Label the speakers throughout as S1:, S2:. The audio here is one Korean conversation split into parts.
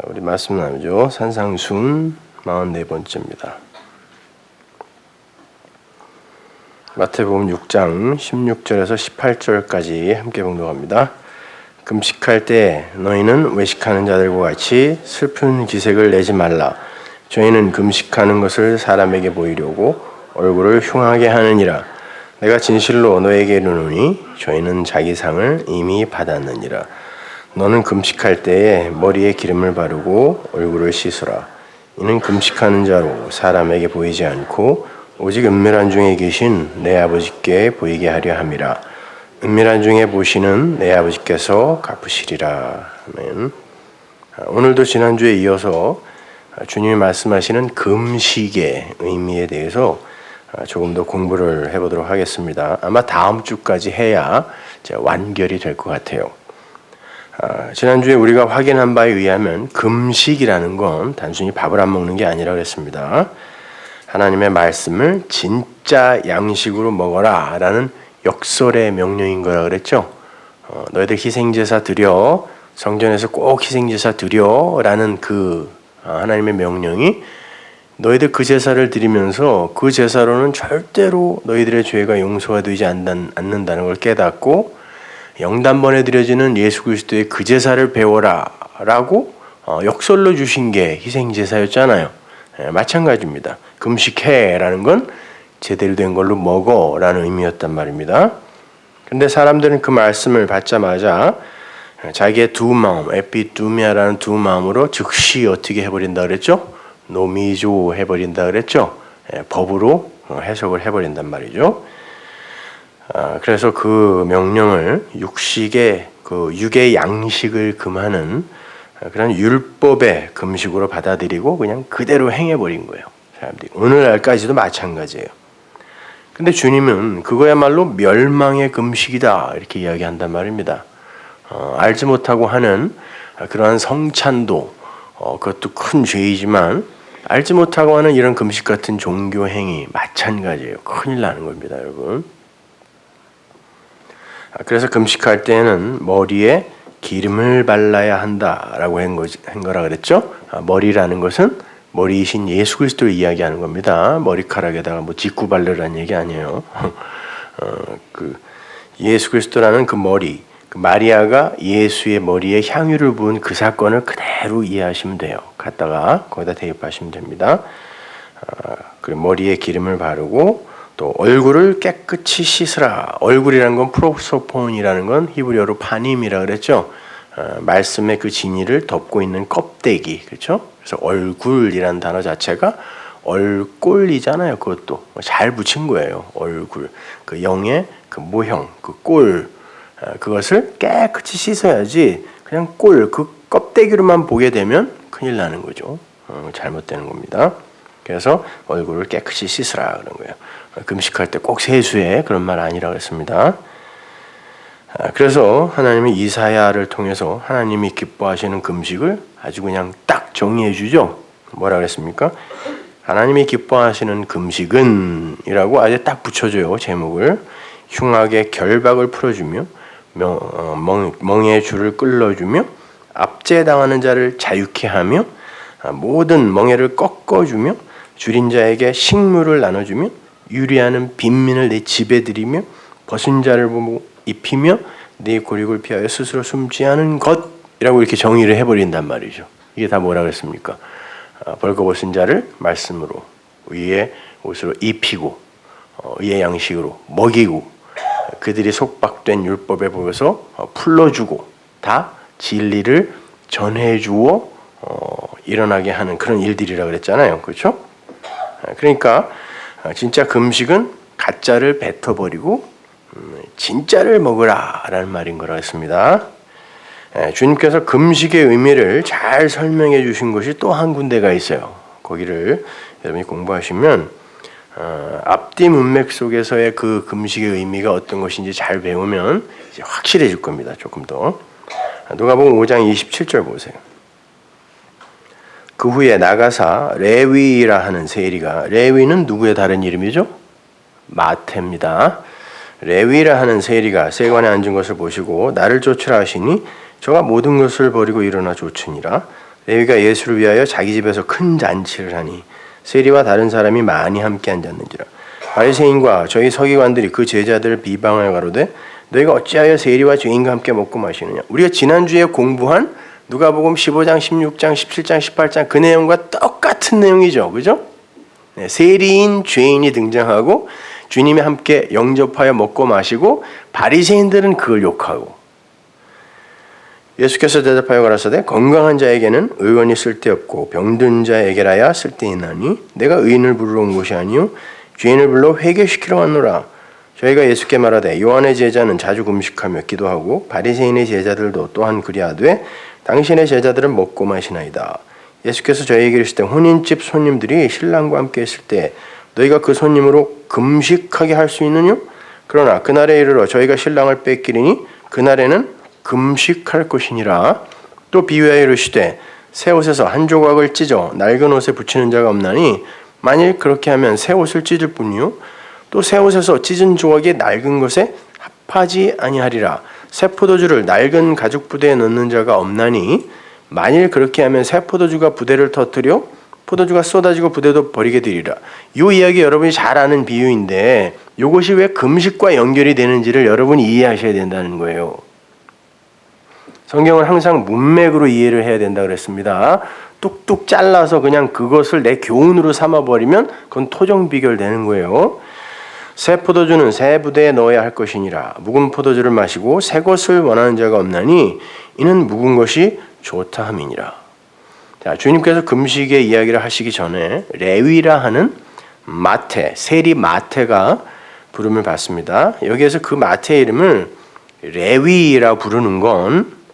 S1: 우리 말씀 나누죠. 산상순 44번째입니다. 마태복음 6장 16절에서 18절까지 함께 봉독합니다. 금식할 때 너희는 외식하는 자들과 같이 슬픈 기색을 내지 말라. 저희는 금식하는 것을 사람에게 보이려고 얼굴을 흉하게 하느니라. 내가 진실로 너에게 이르노니 저희는 자기 상을 이미 받았느니라. 너는 금식할 때에 머리에 기름을 바르고 얼굴을 씻으라. 이는 금식하는 자로 사람에게 보이지 않고 오직 은밀한 중에 계신 내 아버지께 보이게 하려 함이라. 은밀한 중에 보시는 내 아버지께서 갚으시리라. 아멘. 오늘도 지난주에 이어서 주님이 말씀하시는 금식의 의미에 대해서 조금 더 공부를 해보도록 하겠습니다. 아마 다음 주까지 해야 완결이 될 것 같아요. 지난주에 우리가 확인한 바에 의하면 금식이라는 건 단순히 밥을 안 먹는 게 아니라 그랬습니다. 하나님의 말씀을 진짜 양식으로 먹어라 라는 역설의 명령인 거라 그랬죠. 너희들 희생제사 드려, 성전에서 꼭 희생제사 드려 라는 그 하나님의 명령이 너희들 그 제사를 드리면서 그 제사로는 절대로 너희들의 죄가 용서가 되지 않는다는 걸 깨닫고 영단번에 드려지는 예수 그리스도의 그 제사를 배워라 라고 역설로 주신 게 희생제사였잖아요. 마찬가지입니다. 금식해 라는 건 제대로 된 걸로 먹어 라는 의미였단 말입니다. 근데 사람들은 그 말씀을 받자마자 자기의 두 마음, 에피두미아라는 두 마음으로 즉시 어떻게 해버린다 그랬죠? 노미조 해버린다 그랬죠? 법으로 해석을 해버린단 말이죠. 그래서 그 명령을 육의 양식을 금하는 그런 율법의 금식으로 받아들이고 그냥 그대로 행해버린 거예요. 사람들이 오늘날까지도 마찬가지예요. 근데 주님은 그거야말로 멸망의 금식이다 이렇게 이야기한단 말입니다. 알지 못하고 하는 그러한 성찬도 그것도 큰 죄이지만 알지 못하고 하는 이런 금식 같은 종교 행위 마찬가지예요. 큰일 나는 겁니다, 여러분. 그래서 금식할 때는 머리에 기름을 발라야 한다라고 한 거라 그랬죠. 머리라는 것은 머리이신 예수 그리스도를 이야기하는 겁니다. 머리카락에다가 뭐 직구 바르라는 얘기 아니에요. 그 예수 그리스도라는 그 머리, 그 마리아가 예수의 머리에 향유를 부은 그 사건을 그대로 이해하시면 돼요. 갖다가 거기다 대입하시면 됩니다. 그리고 머리에 기름을 바르고 또 얼굴을 깨끗이 씻으라. 얼굴이라는 건 프로소폰이라는 건 히브리어로 파님이라 그랬죠. 말씀의 그 진리를 덮고 있는 껍데기, 그렇죠? 그래서 얼굴이라는 단어 자체가 얼꼴이잖아요. 그것도 잘 붙인 거예요. 얼굴, 그 영의 그 모형, 그 꼴, 그것을 깨끗이 씻어야지. 그냥 꼴, 그 껍데기로만 보게 되면 큰일 나는 거죠. 잘못되는 겁니다. 그래서 얼굴을 깨끗이 씻으라 그런 거예요. 금식할 때 꼭 세수해 그런 말 아니라고 했습니다. 그래서 하나님이 이사야를 통해서 하나님이 기뻐하시는 금식을 아주 그냥 딱 정의해 주죠. 뭐라 그랬습니까? 하나님이 기뻐하시는 금식은 이라고 아주 딱 붙여줘요. 제목을. 흉악의 결박을 풀어주며 멍의 줄을 끌어주며 압제당하는 자를 자유케 하며 모든 멍에를 꺾어주며 줄인 자에게 식물을 나눠주며 유리하는 빈민을 내 집에 들이며 벗은 자를 보고 입히며 내 고립을 피하여 스스로 숨지 않은 것이라고 이렇게 정의를 해버린단 말이죠. 이게 다 뭐라 그랬습니까? 벌거벗은 자를 말씀으로 위에 옷으로 입히고 위의 양식으로 먹이고 그들이 속박된 율법에 보여서 풀러주고 다 진리를 전해주어 일어나게 하는 그런 일들이라고 그랬잖아요. 그렇죠? 그러니까 진짜 금식은 가짜를 뱉어버리고 진짜를 먹으라라는 말인 거라 했습니다. 주님께서 금식의 의미를 잘 설명해 주신 것이 또 한 군데가 있어요. 거기를 여러분이 공부하시면 앞뒤 문맥 속에서의 그 금식의 의미가 어떤 것인지 잘 배우면 이제 확실해질 겁니다. 조금 더. 누가복음 5장 27절 보세요. 그 후에 나가사 레위라 하는 세리가, 레위는 누구의 다른 이름이죠? 마태입니다. 레위라 하는 세리가 세관에 앉은 것을 보시고 나를 쫓으라 하시니 저가 모든 것을 버리고 일어나 쫓으니라. 레위가 예수를 위하여 자기 집에서 큰 잔치를 하니 세리와 다른 사람이 많이 함께 앉았는지라. 바리새인과 저희 서기관들이 그 제자들을 비방하여 가로되 너희가 어찌하여 세리와 죄인과 함께 먹고 마시느냐. 우리가 지난주에 공부한 누가복음 15장, 16장, 17장, 18장 그 내용과 똑같은 내용이죠. 그죠? 네, 세리인 죄인이 등장하고 주님이 함께 영접하여 먹고 마시고 바리새인들은 그걸 욕하고 예수께서 대답하여 가라사대 건강한 자에게는 의원이 쓸데없고 병든 자에게라야 쓸데있나니 내가 의인을 부르러 온 것이 아니요 죄인을 불러 회개시키러 왔노라. 저희가 예수께 말하되 요한의 제자는 자주 금식하며 기도하고 바리새인의 제자들도 또한 그리하되 당신의 제자들은 먹고 마시나이다. 예수께서 저희에게 이르시되 혼인집 손님들이 신랑과 함께 있을 때 너희가 그 손님으로 금식하게 할 수 있느냐? 그러나 그날에 이르러 저희가 신랑을 뺏기리니 그날에는 금식할 것이니라. 또 비유하여 이르시되 새 옷에서 한 조각을 찢어 낡은 옷에 붙이는 자가 없나니 만일 그렇게 하면 새 옷을 찢을 뿐이요 또 새 옷에서 찢은 조각이 낡은 것에 합하지 아니하리라. 새 포도주를 낡은 가죽 부대에 넣는 자가 없나니 만일 그렇게 하면 새 포도주가 부대를 터뜨려 포도주가 쏟아지고 부대도 버리게 되리라. 이 이야기 여러분이 잘 아는 비유인데 이것이 왜 금식과 연결이 되는지를 여러분이 이해하셔야 된다는 거예요. 성경은 항상 문맥으로 이해를 해야 된다 그랬습니다. 뚝뚝 잘라서 그냥 그것을 내 교훈으로 삼아버리면 그건 토종비결되는 거예요. 새 포도주는 새 부대에 넣어야 할 것이니라. 묵은 포도주를 마시고 새 것을 원하는 자가 없나니 이는 묵은 것이 좋다 함이니라. 자, 주님께서 금식의 이야기를 하시기 전에 레위라 하는 마태, 세리 마태가 부름을 받습니다. 여기에서 그 마태의 이름을 레위라 부르는 건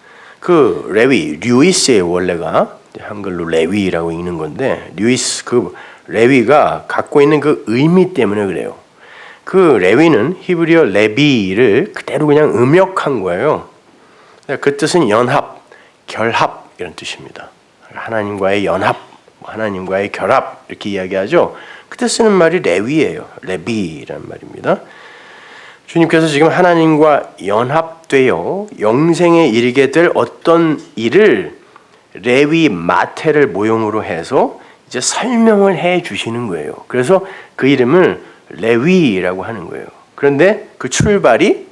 S1: 그 레위, 류이스의 원래가 한글로 레위라고 읽는 건데 류이스 그 레위가 갖고 있는 그 의미 때문에 그래요. 그 레위는 히브리어 레비를 그대로 그냥 음역한 거예요. 그 뜻은 연합, 결합 이런 뜻입니다. 하나님과의 연합, 하나님과의 결합 이렇게 이야기하죠. 그때 쓰는 말이 레위예요. 레비라는 말입니다. 주님께서 지금 하나님과 연합되어 영생에 이르게 될 어떤 일을 레위 마태를 모형으로 해서 이제 설명을 해 주시는 거예요. 그래서 그 이름을 레위라고 하는 거예요. 그런데 그 출발이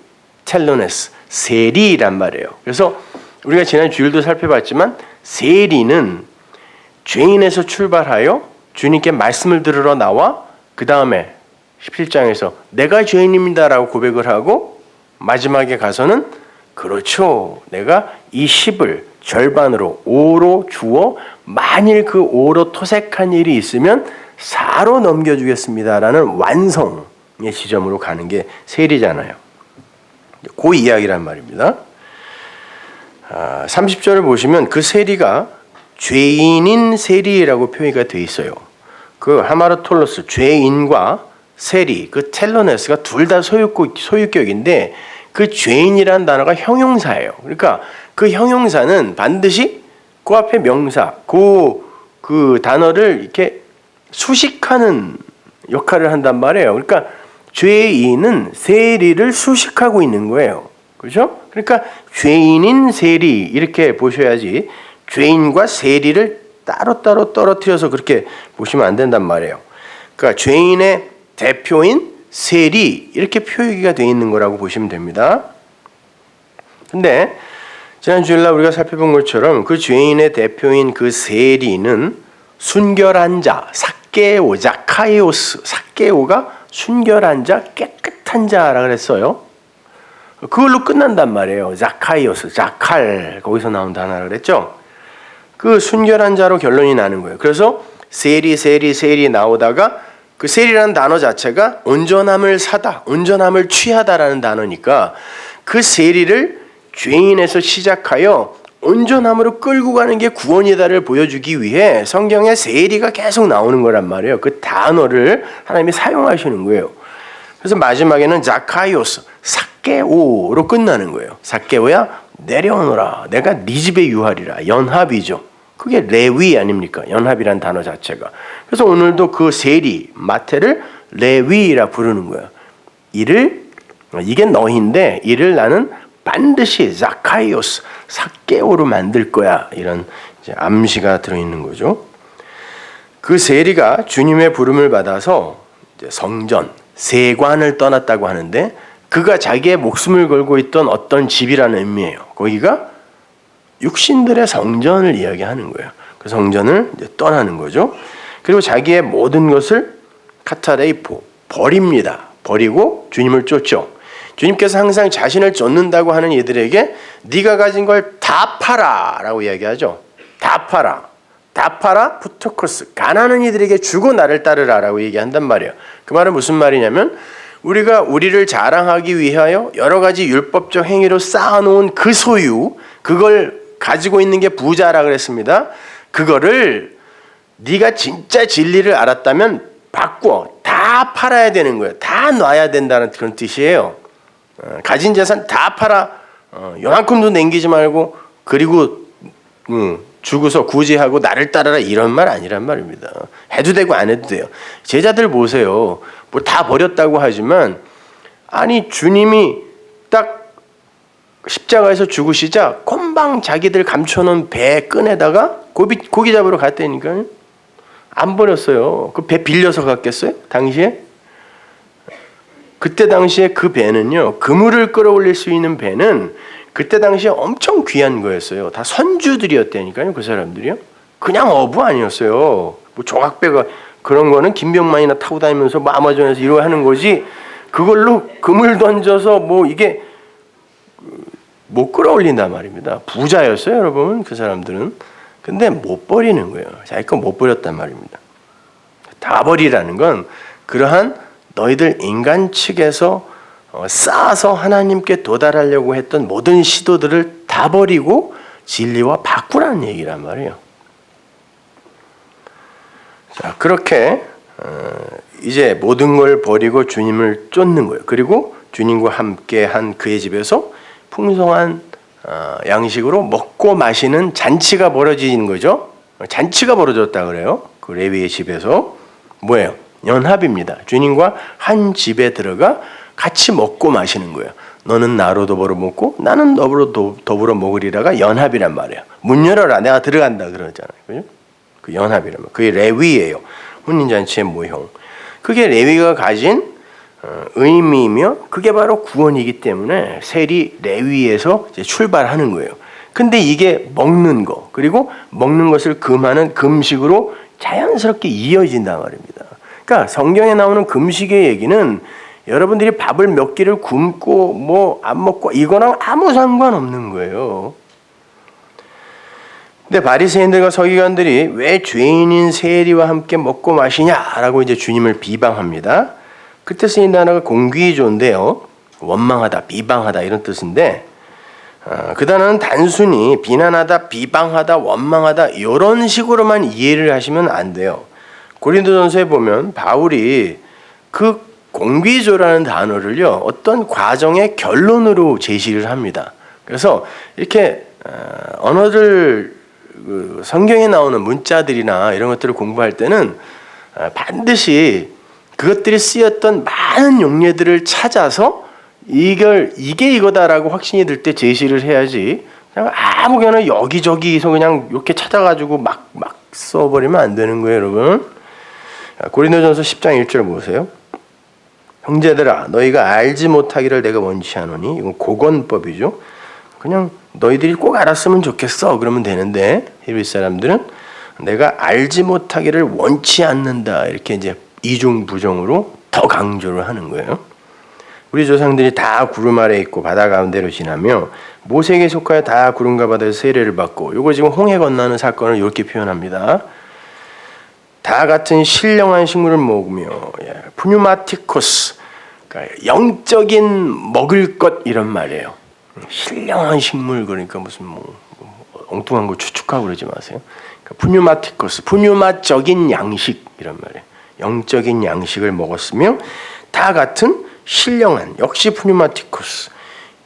S1: 텔로네스, 세리란 말이에요. 그래서 우리가 지난 주일도 살펴봤지만 세리는 죄인에서 출발하여 주님께 말씀을 들으러 나와 그 다음에 17장에서 내가 죄인입니다라고 고백을 하고 마지막에 가서는 그렇죠. 내가 이 10을 절반으로 5로 주어 만일 그 5로 토색한 일이 있으면 4로 넘겨주겠습니다라는 완성의 지점으로 가는 게 세리잖아요. 그 이야기란 말입니다. 30절을 보시면 그 세리가 죄인인 세리라고 표기가 되어 있어요. 그 하마르톨로스 죄인과 세리, 그 텔로네스가 둘 다 소유격인데 그 죄인이라는 단어가 형용사예요. 그러니까 그 형용사는 반드시 그 앞에 명사, 그 단어를 이렇게 수식하는 역할을 한단 말이에요. 그러니까 죄인은 세리를 수식하고 있는 거예요. 그렇죠? 그러니까 죄인인 세리 이렇게 보셔야지 죄인과 세리를 따로따로 떨어뜨려서 그렇게 보시면 안 된단 말이에요. 그러니까 죄인의 대표인 세리 이렇게 표기가 되어 있는 거라고 보시면 됩니다. 근데 지난 주일날 우리가 살펴본 것처럼 그 죄인의 대표인 그 세리는 순결한 자, 사케오, 자카이오스, 사케오가 순결한 자, 깨끗한 자라 그랬어요. 그걸로 끝난단 말이에요. 자카이오스, 자칼 거기서 나온 단어라 그랬죠. 그 순결한 자로 결론이 나는 거예요. 그래서 세리 나오다가 그 세리라는 단어 자체가 온전함을 사다, 온전함을 취하다라는 단어니까 그 세리를 죄인에서 시작하여 온전함으로 끌고 가는 게 구원이다를 보여주기 위해 성경에 세리가 계속 나오는 거란 말이에요. 그 단어를 하나님이 사용하시는 거예요. 그래서 마지막에는 자카이오스, 사케오로 끝나는 거예요. 사케오야 내려오너라. 내가 네 집에 유하리라. 연합이죠. 그게 레위 아닙니까? 연합이란 단어 자체가. 그래서 오늘도 그 세리, 마태를 레위라 부르는 거야. 이게 너희인데 이를 나는 반드시 자카이오스, 사케오로 만들 거야. 이런 이제 암시가 들어있는 거죠. 그 세리가 주님의 부름을 받아서 이제 성전, 세관을 떠났다고 하는데 그가 자기의 목숨을 걸고 있던 어떤 집이라는 의미예요. 거기가 육신들의 성전을 이야기하는 거예요. 그 성전을 이제 떠나는 거죠. 그리고 자기의 모든 것을 카타레이포, 버립니다. 버리고 주님을 쫓죠. 주님께서 항상 자신을 쫓는다고 하는 이들에게 네가 가진 걸 다 팔아 라고 이야기하죠. 다 팔아. 다 팔아 푸토코스. 가난한 이들에게 주고 나를 따르라 라고 얘기한단 말이에요. 그 말은 무슨 말이냐면 우리가 우리를 자랑하기 위하여 여러 가지 율법적 행위로 쌓아놓은 그 소유, 그걸 가지고 있는 게 부자라 그랬습니다. 그거를 네가 진짜 진리를 알았다면 바꿔 다 팔아야 되는 거예요. 다 놔야 된다는 그런 뜻이에요. 가진 재산 다 팔아. 요만큼도 남기지 말고 그리고 주고서 구제하고 나를 따르라 이런 말 아니란 말입니다. 해도 되고 안 해도 돼요. 제자들 보세요. 뭐 다 버렸다고 하지만 아니 주님이 딱 십자가에서 죽으시자 금방 자기들 감춰놓은 배 끈에다가 고기 잡으러 갔다니까요. 안 버렸어요. 그 배 빌려서 갔겠어요? 당시에? 그때 당시에 그 배는요. 그물을 끌어올릴 수 있는 배는 그때 당시에 엄청 귀한 거였어요. 다 선주들이었다니까요. 그 사람들이요. 그냥 어부 아니었어요. 뭐 조각배가 그런 거는 김병만이나 타고 다니면서 뭐 아마존에서 이러고 하는 거지. 그걸로 그물 던져서 뭐 이게 못 끌어올린단 말입니다. 부자였어요, 여러분. 그 사람들은. 근데 못 버리는 거예요. 자기 거 못 버렸단 말입니다. 다 버리라는 건 그러한 너희들 인간 측에서 쌓아서 하나님께 도달하려고 했던 모든 시도들을 다 버리고 진리와 바꾸라는 얘기란 말이에요. 자, 그렇게 이제 모든 걸 버리고 주님을 쫓는 거예요. 그리고 주님과 함께 한 그의 집에서 풍성한 양식으로 먹고 마시는 잔치가 벌어지는 거죠. 잔치가 벌어졌다 그래요. 그 레위의 집에서 뭐예요? 연합입니다. 주님과 한 집에 들어가 같이 먹고 마시는 거예요. 너는 나로 더불어 먹고 나는 너로 더불어 먹으리라가 연합이란 말이에요. 문 열어라 내가 들어간다 그러잖아요. 그죠? 그 연합이란 말. 그게 레위예요. 혼인잔치의 모형. 그게 레위가 가진 의미이며 그게 바로 구원이기 때문에 세리 레위에서 이제 출발하는 거예요. 근데 이게 먹는 거 그리고 먹는 것을 금하는 금식으로 자연스럽게 이어진단 말입니다. 그러니까 성경에 나오는 금식의 얘기는 여러분들이 밥을 몇 끼를 굶고 뭐 안 먹고 이거랑 아무 상관없는 거예요. 근데 바리새인들과 서기관들이 왜 죄인인 세리와 함께 먹고 마시냐라고 이제 주님을 비방합니다. 그때 쓰인 단어가 공귀조인데요. 원망하다, 비방하다 이런 뜻인데 그 단어는 단순히 비난하다, 비방하다, 원망하다 이런 식으로만 이해를 하시면 안 돼요. 고린도전서에 보면 바울이 그 공귀조라는 단어를요 어떤 과정의 결론으로 제시를 합니다. 그래서 이렇게 언어들 성경에 나오는 문자들이나 이런 것들을 공부할 때는 반드시 그것들이 쓰였던 많은 용례들을 찾아서 이게 이거다라고 확신이 들 때 제시를 해야지 그냥 아무거나 여기저기서 그냥 이렇게 찾아가지고 막 써버리면 안 되는 거예요, 여러분. 고린도전서 10장 1절 보세요. 형제들아 너희가 알지 못하기를 내가 원치 않으니 이건 고건법이죠. 그냥 너희들이 꼭 알았으면 좋겠어 그러면 되는데 히브리 사람들은 내가 알지 못하기를 원치 않는다 이렇게 이제 이중부정으로 더 강조를 하는 거예요. 우리 조상들이 다 구름 아래 있고 바다 가운데로 지나며 모세에게 속하여 다 구름과 바다에서 세례를 받고 이거 지금 홍해 건너는 사건을 이렇게 표현합니다. 다 같은 신령한 식물을 먹으며 푸뉴마티코스 그러니까 영적인 먹을 것 이런 말이에요. 신령한 식물 그러니까 무슨 뭐 엉뚱한 거 추측하고 그러지 마세요. 그러니까 푸뉴마티코스 푸뉴마적인 양식 이런 말이에요. 영적인 양식을 먹었으며 다 같은 신령한 역시 푸뉴마티코스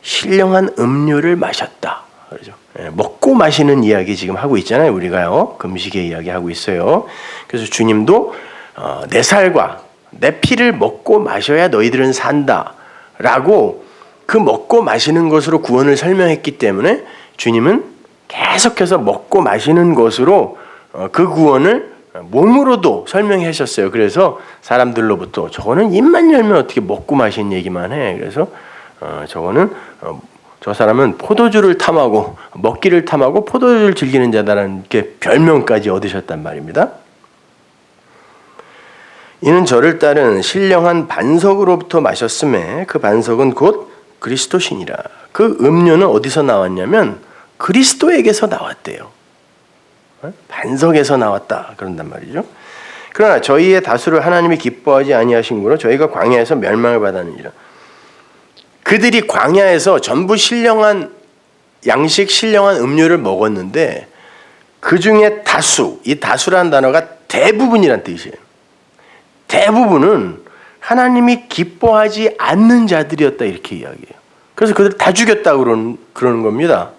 S1: 신령한 음료를 마셨다. 그렇죠? 먹고 마시는 이야기 지금 하고 있잖아요. 우리가요. 금식의 이야기 하고 있어요. 그래서 주님도 내 살과 내 피를 먹고 마셔야 너희들은 산다라고 그 먹고 마시는 것으로 구원을 설명했기 때문에 주님은 계속해서 먹고 마시는 것으로 그 구원을 몸으로도 설명해 하셨어요. 그래서 사람들로부터 저거는 입만 열면 어떻게 먹고 마시는 얘기만 해. 그래서 저거는 저 사람은 포도주를 탐하고 먹기를 탐하고 포도주를 즐기는 자다라는 게 별명까지 얻으셨단 말입니다. 이는 저를 따른 신령한 반석으로부터 마셨음에 그 반석은 곧 그리스도시니라. 그 음료는 어디서 나왔냐면 그리스도에게서 나왔대요. 반석에서 나왔다 그런단 말이죠. 그러나 저희의 다수를 하나님이 기뻐하지 아니하신 거로 저희가 광야에서 멸망을 받았느니라. 그들이 광야에서 전부 신령한 양식, 신령한 음료를 먹었는데 그 중에 다수, 이 다수라는 단어가 대부분이란 뜻이에요. 대부분은 하나님이 기뻐하지 않는 자들이었다 이렇게 이야기해요. 그래서 그들 다 죽였다고 그러는 겁니다.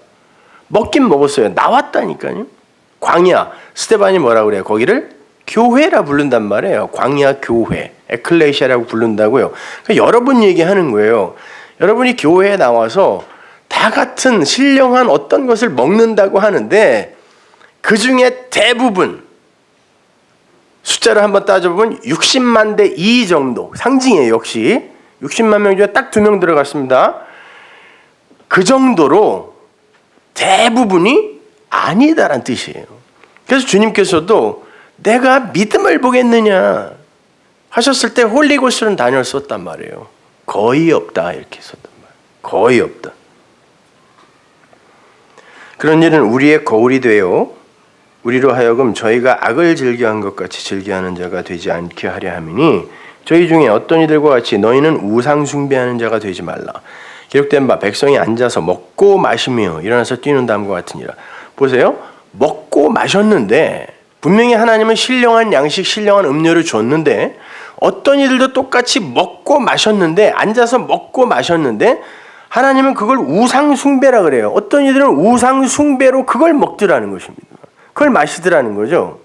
S1: 먹긴 먹었어요. 나왔다니까요. 광야, 스데반이 뭐라고 그래요? 거기를 교회라 부른단 말이에요. 광야 교회, 에클레시아라고 부른다고요. 그러니까 여러분 얘기하는 거예요. 여러분이 교회에 나와서 다 같은 신령한 어떤 것을 먹는다고 하는데 그 중에 대부분 숫자를 한번 따져보면 60만 대 2 정도 상징이에요. 역시 60만 명 중에 딱 2명 들어갔습니다. 그 정도로 대부분이 아니다란 뜻이에요. 그래서 주님께서도 내가 믿음을 보겠느냐 하셨을 때 홀리고스는 단어를 썼단 말이에요. 거의 없다 이렇게 썼단 말이에요. 거의 없다. 그런 일은 우리의 거울이 되어 우리로 하여금 저희가 악을 즐겨한 것 같이 즐겨하는 자가 되지 않게 하려 함이니 저희 중에 어떤 이들과 같이 너희는 우상 숭배하는 자가 되지 말라. 기록된 바 백성이 앉아서 먹고 마시며 일어나서 뛰는 다음과 같으니라. 보세요. 먹고 마셨는데 분명히 하나님은 신령한 양식, 신령한 음료를 줬는데 어떤 이들도 똑같이 먹고 마셨는데 앉아서 먹고 마셨는데 하나님은 그걸 우상 숭배라 그래요. 어떤 이들은 우상 숭배로 그걸 먹더라는 것입니다. 그걸 마시더라는 거죠.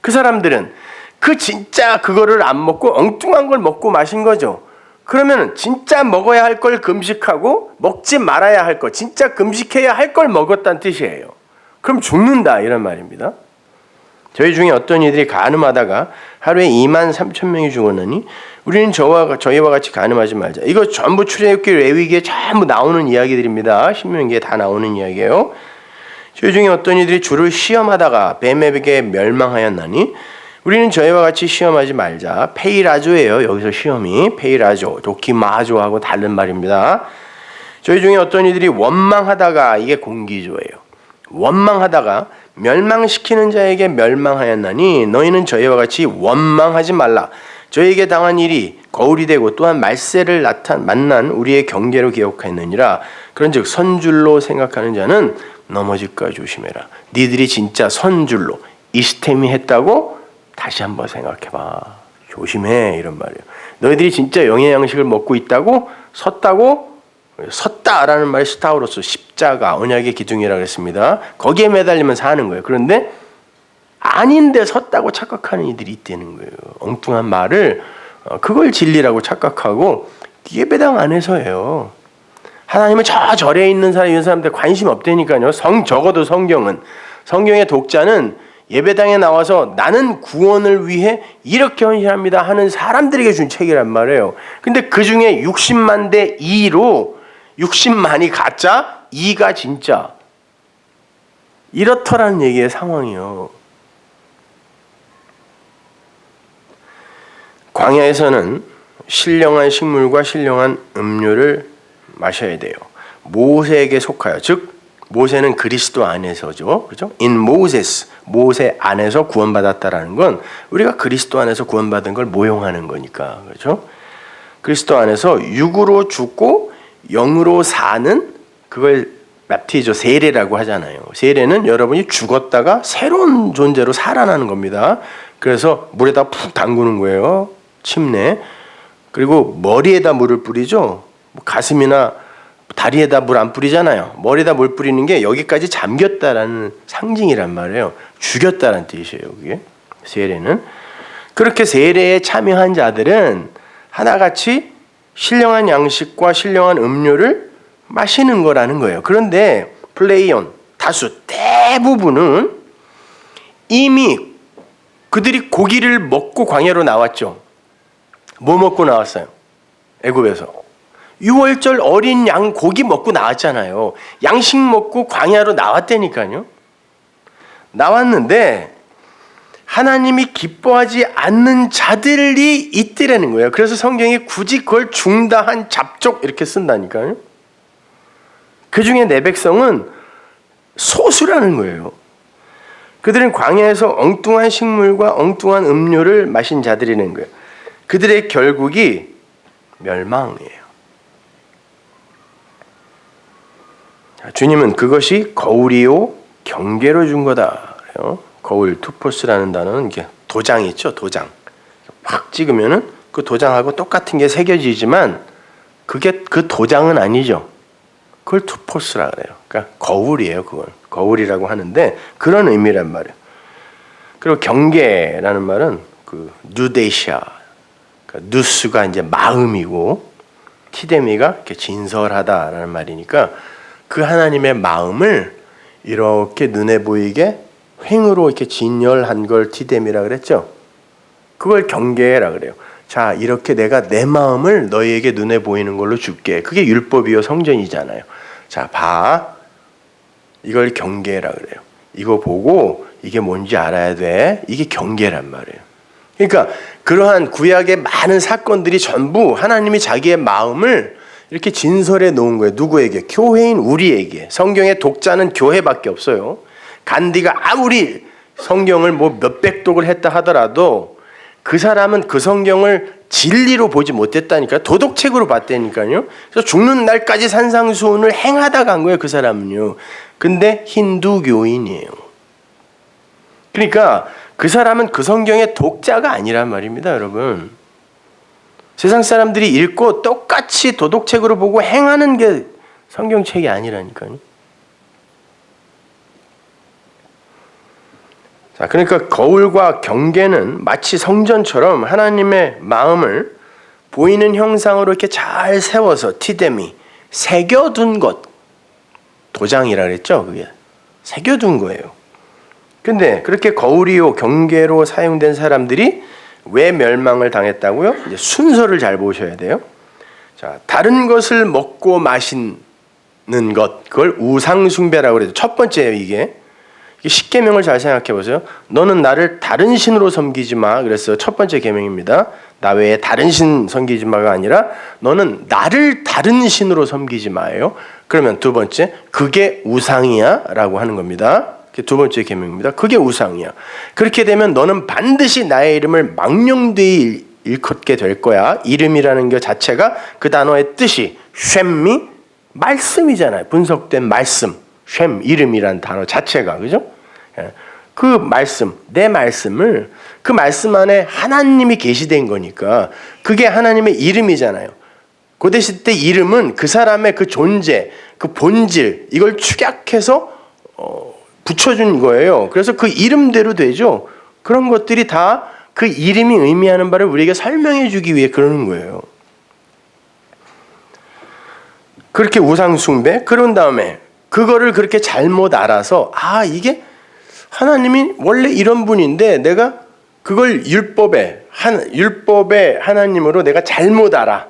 S1: 그 사람들은 그 진짜 그거를 안 먹고 엉뚱한 걸 먹고 마신 거죠. 그러면 진짜 먹어야 할 걸 금식하고 먹지 말아야 할 거, 진짜 금식해야 할 걸 먹었다는 뜻이에요. 그럼 죽는다 이런 말입니다. 저희 중에 어떤 이들이 간음하다가 하루에 23,000명이 죽었느니 우리는 저희와 같이 간음하지 말자. 이거 전부 출애굽기, 레위기에 전부 나오는 이야기들입니다. 신명기에 다 나오는 이야기예요. 저희 중에 어떤 이들이 주를 시험하다가 뱀에게 멸망하였나니 우리는 저희와 같이 시험하지 말자. 페이라조예요. 여기서 시험이 페이라조, 도키마조하고 다른 말입니다. 저희 중에 어떤 이들이 원망하다가, 이게 공기조예요. 원망하다가 멸망시키는 자에게 멸망하였나니 너희는 저희와 같이 원망하지 말라. 저희에게 당한 일이 거울이 되고 또한 말세를 만난 우리의 경계로 기억하였느니라. 그런즉 선줄로 생각하는 자는 넘어질까 조심해라. 니들이 진짜 선줄로 이스테미 했다고 다시 한번 생각해봐. 조심해 이런 말이에요. 너희들이 진짜 영의 양식을 먹고 있다고 섰다라는 말이 스타우로스 십자가 언약의 기둥이라고 했습니다. 거기에 매달리면 사는 거예요. 그런데 아닌데 섰다고 착각하는 이들이 있다는 거예요. 엉뚱한 말을 그걸 진리라고 착각하고 예배당 안에서예요. 하나님은 저 절에 있는 사람, 이런 사람들 관심 없다니까요. 적어도 성경의 독자는 예배당에 나와서 나는 구원을 위해 이렇게 헌신합니다 하는 사람들에게 준 책이란 말이에요. 근데 그 중에 60만 대 2로 60만이 가짜, 2가 진짜. 이렇더라는 얘기의 상황이요. 광야에서는 신령한 식물과 신령한 음료를 마셔야 돼요. 모세에게 속하여, 즉 모세는 그리스도 안에서죠, 그렇죠? In Moses, 모세 안에서 구원받았다라는 건 우리가 그리스도 안에서 구원받은 걸 모용하는 거니까, 그렇죠? 그리스도 안에서 육으로 죽고 영으로 사는 그걸 납티죠, 세례라고 하잖아요. 세례는 여러분이 죽었다가 새로운 존재로 살아나는 겁니다. 그래서 물에다 푹 담그는 거예요, 침내. 그리고 머리에다 물을 뿌리죠. 가슴이나 다리에다 물 안 뿌리잖아요. 머리에다 물 뿌리는 게 여기까지 잠겼다라는 상징이란 말이에요. 죽였다는 뜻이에요, 그게. 세례는. 그렇게 세례에 참여한 자들은 하나같이 신령한 양식과 신령한 음료를 마시는 거라는 거예요. 그런데 플레이온, 다수, 대부분은 이미 그들이 고기를 먹고 광야로 나왔죠. 뭐 먹고 나왔어요? 애굽에서 6월절 어린 양 고기 먹고 나왔잖아요. 양식 먹고 광야로 나왔다니까요. 나왔는데 하나님이 기뻐하지 않는 자들이 있더라는 거예요. 그래서 성경이 굳이 그걸 중다한 잡족 이렇게 쓴다니까요. 그 중에 내 백성은 소수라는 거예요. 그들은 광야에서 엉뚱한 식물과 엉뚱한 음료를 마신 자들이라는 거예요. 그들의 결국이 멸망이에요. 주님은 그것이 거울이요 경계로 준 거다. 그래요. 거울, 투포스라는 단어는 이게 도장 있죠, 도장. 확 찍으면은 그 도장하고 똑같은 게 새겨지지만 그게 그 도장은 아니죠. 그걸 투포스라 그래요. 그러니까 거울이에요, 그건. 거울이라고 하는데 그런 의미란 말이에요. 그리고 경계라는 말은 그 누데시아, 그러니까 누스가 이제 마음이고 티데미가 이렇게 진설하다라는 말이니까 그 하나님의 마음을 이렇게 눈에 보이게 횡으로 이렇게 진열한 걸 티데미라 그랬죠. 그걸 경계라 그래요. 자, 이렇게 내가 내 마음을 너희에게 눈에 보이는 걸로 줄게. 그게 율법이요 성전이잖아요. 자, 봐. 이걸 경계라 그래요. 이거 보고 이게 뭔지 알아야 돼. 이게 경계란 말이에요. 그러니까 그러한 구약의 많은 사건들이 전부 하나님이 자기의 마음을 이렇게 진설해 놓은 거예요. 누구에게? 교회인 우리에게. 성경의 독자는 교회밖에 없어요. 간디가 아무리 성경을 뭐 몇백 독을 했다 하더라도 그 사람은 그 성경을 진리로 보지 못했다니까요. 도덕책으로 봤다니까요. 그래서 죽는 날까지 산상수훈을 행하다 간 거예요. 그 사람은요. 근데 힌두교인이에요. 그러니까 그 사람은 그 성경의 독자가 아니란 말입니다, 여러분. 세상 사람들이 읽고 똑같이 도덕책으로 보고 행하는 게 성경책이 아니라니까요. 자, 그러니까 거울과 경계는 마치 성전처럼 하나님의 마음을 보이는 형상으로 이렇게 잘 세워서 티데미, 새겨둔 것, 도장이라 그랬죠, 그게. 새겨둔 거예요. 근데 그렇게 거울이요 경계로 사용된 사람들이 왜 멸망을 당했다고요? 이제 순서를 잘 보셔야 돼요. 자, 다른 것을 먹고 마시는 것, 그걸 우상숭배라고 그래요. 첫 번째예요, 이게. 십계명을 잘 생각해 보세요. 너는 나를 다른 신으로 섬기지 마. 그래서 첫 번째 계명입니다. 나 외에 다른 신 섬기지 마가 아니라 너는 나를 다른 신으로 섬기지 마예요. 그러면 두 번째, 그게 우상이야라고 하는 겁니다. 두 번째 계명입니다. 그게 우상이야. 그렇게 되면 너는 반드시 나의 이름을 망령되이 일컫게 될 거야. 이름이라는 것 자체가 그 단어의 뜻이 쉔미 말씀이잖아요. 분석된 말씀. 쉔 이름이란 단어 자체가 그죠? 그 말씀, 내 말씀을 그 말씀 안에 하나님이 계시된 거니까 그게 하나님의 이름이잖아요. 고대 시대 이름은 그 사람의 그 존재, 그 본질 이걸 축약해서 붙여준 거예요. 그래서 그 이름대로 되죠. 그런 것들이 다 그 이름이 의미하는 바를 우리에게 설명해 주기 위해 그러는 거예요. 그렇게 우상 숭배, 그런 다음에 그거를 그렇게 잘못 알아서 이게 하나님이 원래 이런 분인데 내가 그걸 율법의 하나님으로 내가 잘못 알아.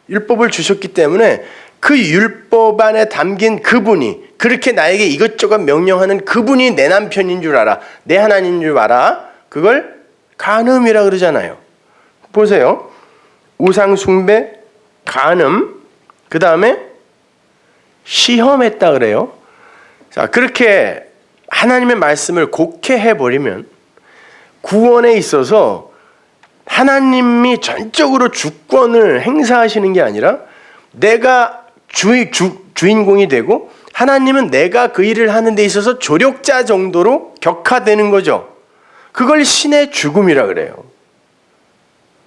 S1: 율법을 주셨기 때문에 그 율법 안에 담긴 그분이 그렇게 나에게 이것저것 명령하는 그분이 내 남편인 줄 알아. 내 하나님인 줄 알아. 그걸 간음이라 그러잖아요. 보세요. 우상 숭배, 간음, 그 다음에 시험했다 그래요. 자, 그렇게 하나님의 말씀을 곡해해버리면 구원에 있어서 하나님이 전적으로 주권을 행사하시는 게 아니라 내가 주인공이 되고 하나님은 내가 그 일을 하는 데 있어서 조력자 정도로 격화되는 거죠. 그걸 신의 죽음이라 그래요.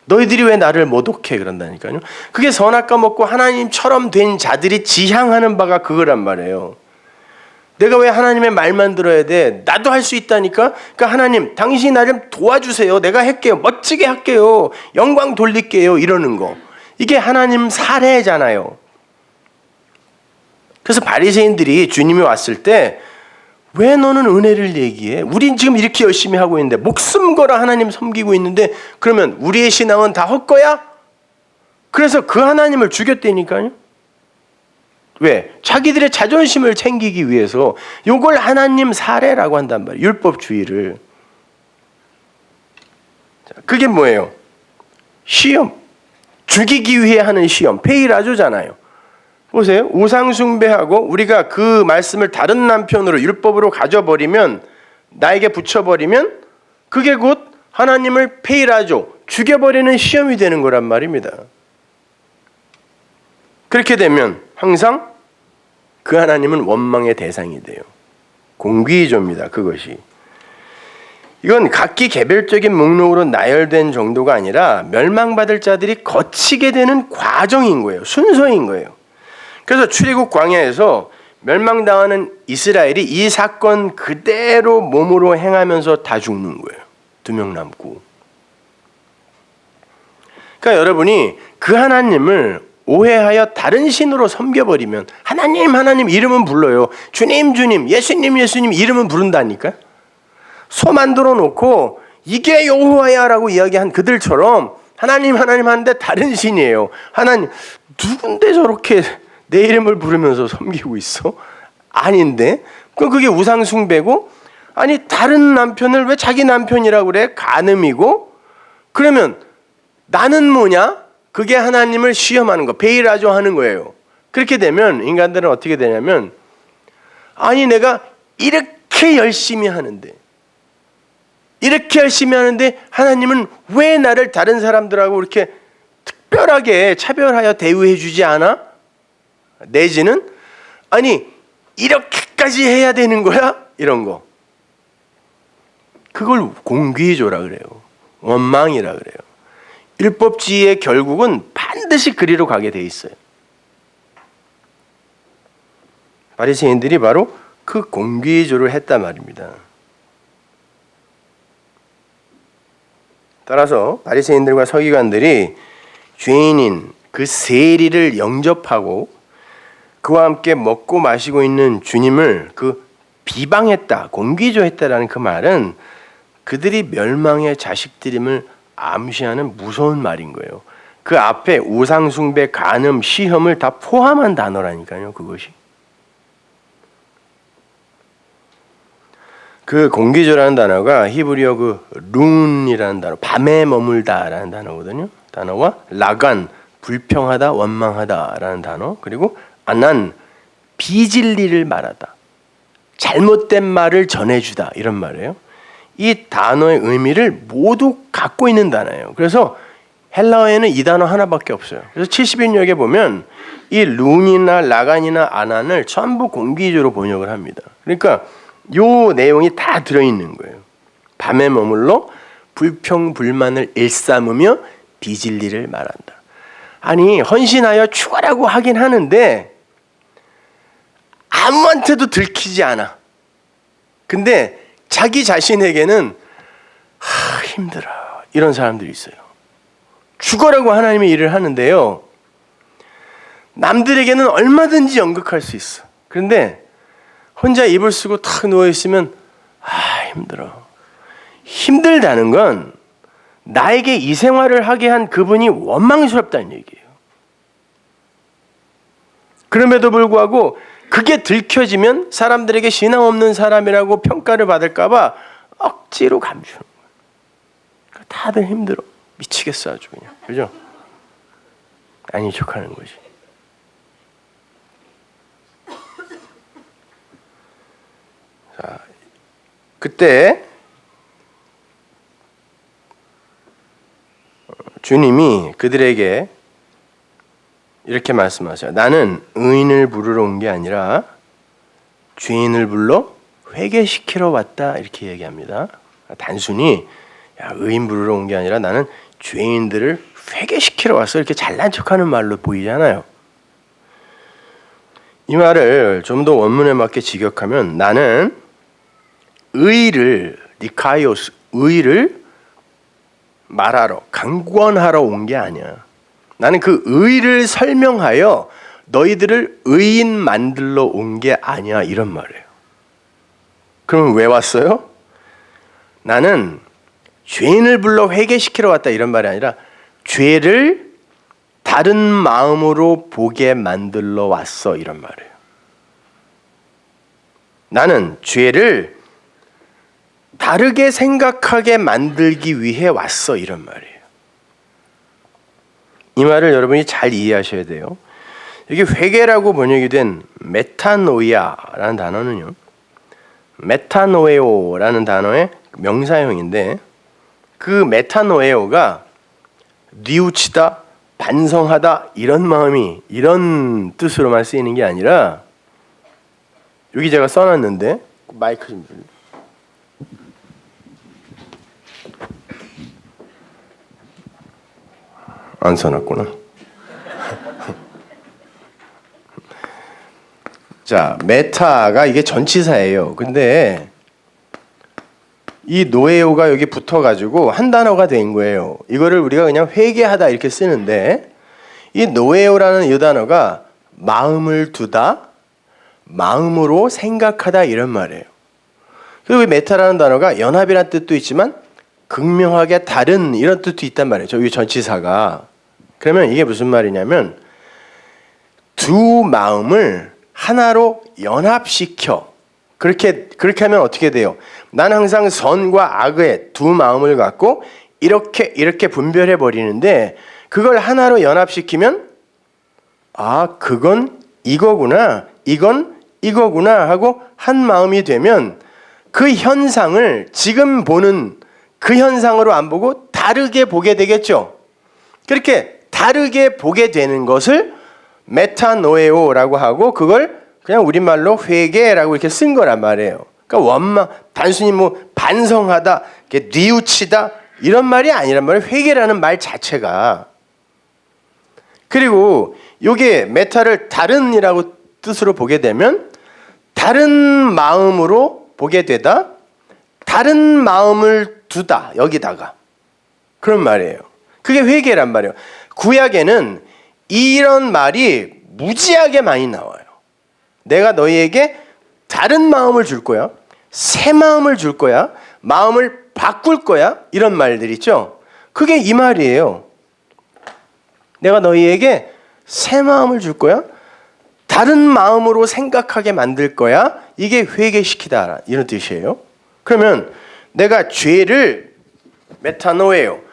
S1: 너희들이 왜 나를 모독해 그런다니까요. 그게 선악과 먹고 하나님처럼 된 자들이 지향하는 바가 그거란 말이에요. 내가 왜 하나님의 말만 들어야 돼? 나도 할 수 있다니까. 그러니까 하나님 당신이 나 좀 도와주세요. 내가 할게요. 멋지게 할게요. 영광 돌릴게요. 이러는 거. 이게 하나님 사례잖아요. 그래서 바리새인들이 주님이 왔을 때 왜 너는 은혜를 얘기해? 우린 지금 이렇게 열심히 하고 있는데, 목숨 걸어 하나님 섬기고 있는데, 그러면 우리의 신앙은 다 헛거야? 그래서 그 하나님을 죽였다니까요. 왜? 자기들의 자존심을 챙기기 위해서 이걸 하나님 사례라고 한단 말이에요. 율법주의를. 그게 뭐예요? 시험. 죽이기 위해 하는 시험. 페이라조잖아요. 보세요. 우상 숭배하고 우리가 그 말씀을 다른 남편으로 율법으로 가져버리면, 나에게 붙여버리면 그게 곧 하나님을 페이라조, 죽여버리는 시험이 되는 거란 말입니다. 그렇게 되면 항상 그 하나님은 원망의 대상이 돼요. 공귀조입니다. 그것이. 이건 각기 개별적인 목록으로 나열된 정도가 아니라 멸망받을 자들이 거치게 되는 과정인 거예요. 순서인 거예요. 그래서 출애굽 광야에서 멸망당하는 이스라엘이 이 사건 그대로 몸으로 행하면서 다 죽는 거예요. 2명 남고. 그러니까 여러분이 그 하나님을 오해하여 다른 신으로 섬겨버리면, 하나님 이름은 불러요. 주님 예수님 이름은 부른다니까. 소 만들어 놓고 이게 여호와야라고 이야기한 그들처럼 하나님 하는데 다른 신이에요. 하나님 누군데 저렇게 내 이름을 부르면서 섬기고 있어? 아닌데? 그럼 그게 우상 숭배고, 아니 다른 남편을 왜 자기 남편이라고 그래? 간음이고. 그러면 나는 뭐냐? 그게 하나님을 시험하는 거, 베일아조 하는 거예요. 그렇게 되면 인간들은 어떻게 되냐면, 아니 내가 이렇게 열심히 하는데 하나님은 왜 나를 다른 사람들하고 이렇게 특별하게 차별하여 대우해 주지 않아? 내지는 아니 이렇게까지 해야 되는 거야? 이런 거. 그걸 공귀조라 그래요. 원망이라 그래요. 율법주의의 결국은 반드시 그리로 가게 돼 있어요. 바리새인들이 바로 그 공귀조를 했단 말입니다. 따라서 바리새인들과 서기관들이 죄인인 그 세리를 영접하고 그와 함께 먹고 마시고 있는 주님을 그 비방했다, 공귀조했다라는 그 말은 그들이 멸망의 자식들임을 암시하는 무서운 말인 거예요. 그 앞에 우상숭배, 간음, 시험을 다 포함한 단어라니까요. 그것이. 그 공귀조라는 단어가 히브리어 그 룬이라는 단어, 밤에 머물다라는 단어거든요. 단어와 라간, 불평하다, 원망하다라는 단어, 그리고 아난, 비진리를 말하다, 잘못된 말을 전해주다, 이런 말이에요. 이 단어의 의미를 모두 갖고 있는 단어예요. 그래서 헬라어에는 이 단어 하나밖에 없어요. 그래서 70인역에 보면 이 룬이나 라간이나 아난을 전부 공귀조로 번역을 합니다. 그러니까 요 내용이 다 들어있는 거예요. 밤에 머물러 불평 불만을 일삼으며 비진리를 말한다. 아니 헌신하여 죽어라고 하긴 하는데 아무한테도 들키지 않아. 근데 자기 자신에게는 힘들어, 이런 사람들이 있어요. 죽어라고 하나님의 일을 하는데요, 남들에게는 얼마든지 연극할 수 있어. 그런데 혼자 이불 쓰고 탁 누워있으면 힘들어. 힘들다는 건 나에게 이 생활을 하게 한 그분이 원망스럽다는 얘기예요. 그럼에도 불구하고 그게 들켜지면 사람들에게 신앙 없는 사람이라고 평가를 받을까 봐 억지로 감추는 거예요. 다들 힘들어. 미치겠어 아주 그냥. 그죠? 아닌 척하는 거지. 자, 그때 주님이 그들에게 이렇게 말씀하세요. 나는 의인을 부르러 온 게 아니라 죄인을 불러 회개시키러 왔다, 이렇게 얘기합니다. 단순히 의인 부르러 온 게 아니라 나는 죄인들을 회개시키러 왔어, 이렇게 잘난 척하는 말로 보이잖아요. 이 말을 좀 더 원문에 맞게 직역하면 나는 의를, 니카이오스, 의를 말하러, 강권하러 온 게 아니야. 나는 그 의를 설명하여 너희들을 의인 만들러 온 게 아니야, 이런 말이에요. 그러면 왜 왔어요? 나는 죄인을 불러 회개시키러 왔다 이런 말이 아니라 죄를 다른 마음으로 보게 만들러 왔어 이런 말이에요. 나는 죄를 다르게 생각하게 만들기 위해 왔어 이런 말이에요. 이 말을 여러분이 잘 이해하셔야 돼요. 여기 회개라고 번역이 된 메타노이아라는 단어는요, 메타노에오라는 단어의 명사형인데, 그 메타노에오가 뉘우치다, 반성하다 이런 마음이 이런 뜻으로만 쓰이는 게 아니라, 여기 제가 써놨는데 마이크 좀 줄래요? 안 써놨구나. 자, 메타가 이게 전치사예요. 근데 이 노에오가 여기 붙어가지고 한 단어가 된 거예요. 이거를 우리가 그냥 회개하다 이렇게 쓰는데, 이 노에오라는 이 단어가 마음을 두다, 마음으로 생각하다 이런 말이에요. 그리고 이 메타라는 단어가 연합이라는 뜻도 있지만 극명하게 다른 이런 뜻도 있단 말이에요. 저기 전치사가. 그러면 이게 무슨 말이냐면, 두 마음을 하나로 연합시켜. 그렇게 하면 어떻게 돼요? 난 항상 선과 악의 두 마음을 갖고 이렇게 분별해 버리는데, 그걸 하나로 연합시키면 아, 그건 이거구나, 이건 이거구나 하고 한 마음이 되면 그 현상을 지금 보는 그 현상으로 안 보고 다르게 보게 되겠죠. 그렇게 다르게 보게 되는 것을 메타노에오라고 하고, 그걸 그냥 우리말로 회개라고 이렇게 쓴 거란 말이에요. 그러니까 단순히 뭐 반성하다, 뉘우치다 이런 말이 아니란 말이에요. 회개라는 말 자체가. 그리고 이게 메타를 다른이라고 뜻으로 보게 되면 다른 마음으로 보게 되다, 다른 마음을 두다 여기다가 그런 말이에요. 그게 회개란 말이에요. 구약에는 이런 말이 무지하게 많이 나와요. 내가 너희에게 다른 마음을 줄 거야, 새 마음을 줄 거야, 마음을 바꿀 거야, 이런 말들 있죠. 그게 이 말이에요. 내가 너희에게 새 마음을 줄 거야, 다른 마음으로 생각하게 만들 거야. 이게 회개시키다 이런 뜻이에요. 그러면 내가 죄를 메타노에요,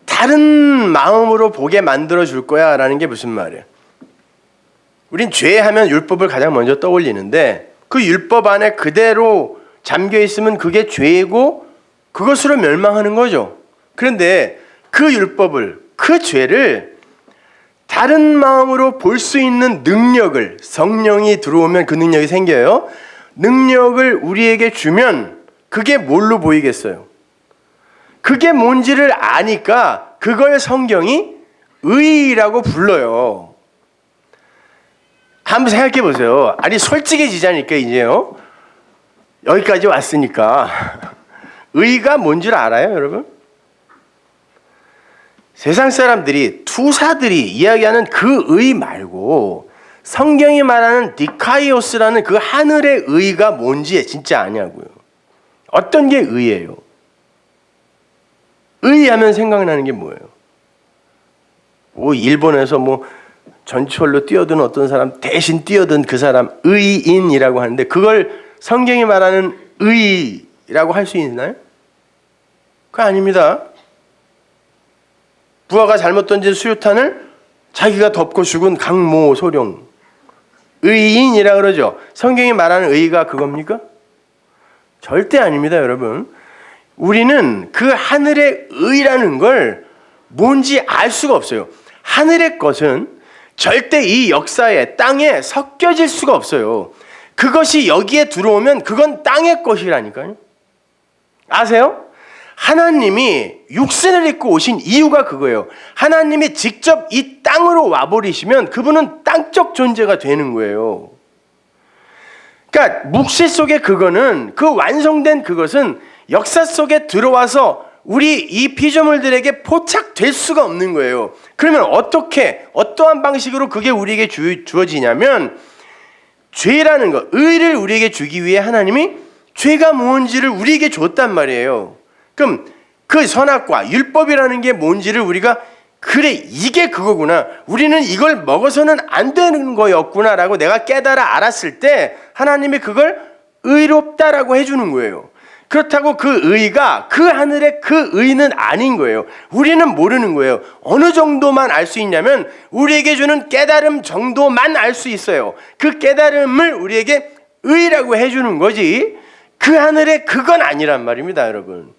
S1: 다른 마음으로 보게 만들어 줄 거야 라는 게 무슨 말이에요? 우린 죄하면 율법을 가장 먼저 떠올리는데, 그 율법 안에 그대로 잠겨 있으면 그게 죄이고 그것으로 멸망하는 거죠. 그런데 그 율법을, 그 죄를 다른 마음으로 볼 수 있는 능력을, 성령이 들어오면 그 능력이 생겨요. 능력을 우리에게 주면 그게 뭘로 보이겠어요? 그게 뭔지를 아니까 그걸 성경이 의라고 불러요. 한번 생각해 보세요. 아니, 솔직해지자니까 이제요. 여기까지 왔으니까 의가 뭔지 알아요, 여러분? 세상 사람들이, 투사들이 이야기하는 그 의 말고 성경이 말하는 디카이오스라는 그 하늘의 의가 뭔지 진짜 아냐고요. 어떤 게 의예요? 의하면 생각나는 게 뭐예요? 뭐 일본에서 뭐 전철로 뛰어든 어떤 사람, 대신 뛰어든 그 사람 의인이라고 하는데, 그걸 성경이 말하는 의라고 할 수 있나요? 그거 아닙니다. 부하가 잘못 던진 수류탄을 자기가 덮고 죽은 강모 소령, 의인이라 그러죠. 성경이 말하는 의가 그겁니까? 절대 아닙니다, 여러분. 우리는 그 하늘의 의라는 걸 뭔지 알 수가 없어요. 하늘의 것은 절대 이 역사에, 땅에 섞여질 수가 없어요. 그것이 여기에 들어오면 그건 땅의 것이라니까요. 아세요? 하나님이 육신을 입고 오신 이유가 그거예요. 하나님이 직접 이 땅으로 와버리시면 그분은 땅적 존재가 되는 거예요. 그러니까 묵시 속에 그거는, 그 완성된 그것은 역사 속에 들어와서 우리 이 피조물들에게 포착될 수가 없는 거예요. 그러면 어떠한 방식으로 그게 우리에게 주어지냐면, 죄라는 것, 의를 우리에게 주기 위해 하나님이 죄가 뭔지를 우리에게 줬단 말이에요. 그럼 그 선악과 율법이라는 게 뭔지를 우리가 그래 이게 그거구나, 우리는 이걸 먹어서는 안 되는 거였구나라고 내가 깨달아 알았을 때 하나님이 그걸 의롭다라고 해주는 거예요. 그렇다고 그 의가 그 하늘의 그 의는 아닌 거예요. 우리는 모르는 거예요. 어느 정도만 알 수 있냐면 우리에게 주는 깨달음 정도만 알 수 있어요. 그 깨달음을 우리에게 의라고 해주는 거지 그 하늘의 그건 아니란 말입니다. 여러분,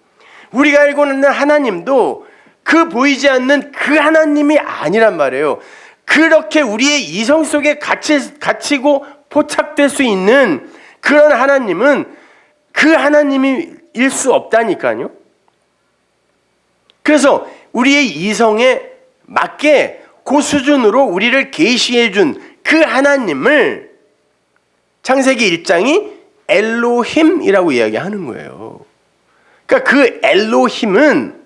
S1: 우리가 알고 있는 하나님도 그 보이지 않는 그 하나님이 아니란 말이에요. 그렇게 우리의 이성 속에 갇히고 포착될 수 있는 그런 하나님은 그 하나님일 수 없다니까요. 그래서 우리의 이성에 맞게 그 수준으로 우리를 계시해 준 그 하나님을 창세기 1장이 엘로힘이라고 이야기하는 거예요. 그러니까 그 엘로힘은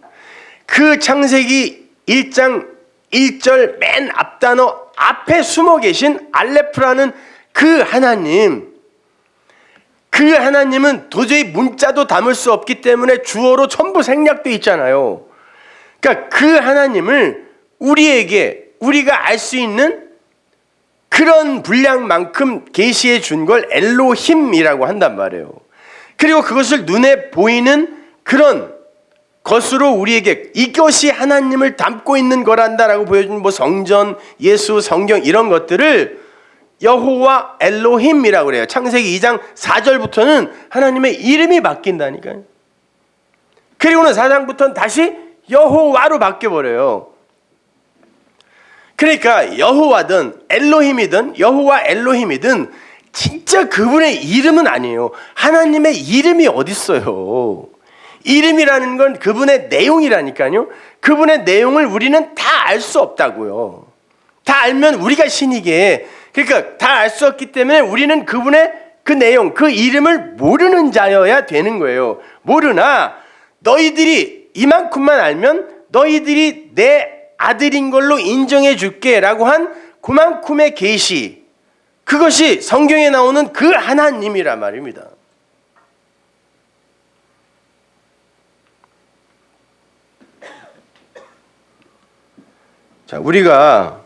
S1: 그 창세기 1장 1절 맨 앞단어 앞에 숨어 계신 알레프라는 그 하나님, 그 하나님은 도저히 문자도 담을 수 없기 때문에 주어로 전부 생략되어 있잖아요. 그러니까 그 하나님을 우리가 알 수 있는 그런 분량만큼 계시해 준 걸 엘로힘이라고 한단 말이에요. 그리고 그것을 눈에 보이는 그런 것으로 우리에게 이것이 하나님을 담고 있는 거란다라고 보여준 성전, 예수, 성경 이런 것들을 여호와 엘로힘이라고 그래요. 창세기 2장 4절부터는 하나님의 이름이 바뀐다니까요. 그리고는 4장부터는 다시 여호와로 바뀌어버려요. 그러니까 여호와든 엘로힘이든 여호와 엘로힘이든 진짜 그분의 이름은 아니에요. 하나님의 이름이 어딨어요. 이름이라는 건 그분의 내용이라니까요. 그분의 내용을 우리는 다 알 수 없다고요. 다 알면 우리가 신이게, 그러니까 다 알 수 없기 때문에 우리는 그분의 그 내용, 그 이름을 모르는 자여야 되는 거예요. 모르나 너희들이 이만큼만 알면 너희들이 내 아들인 걸로 인정해 줄게 라고 한 그만큼의 계시, 그것이 성경에 나오는 그 하나님이란 말입니다. 자, 우리가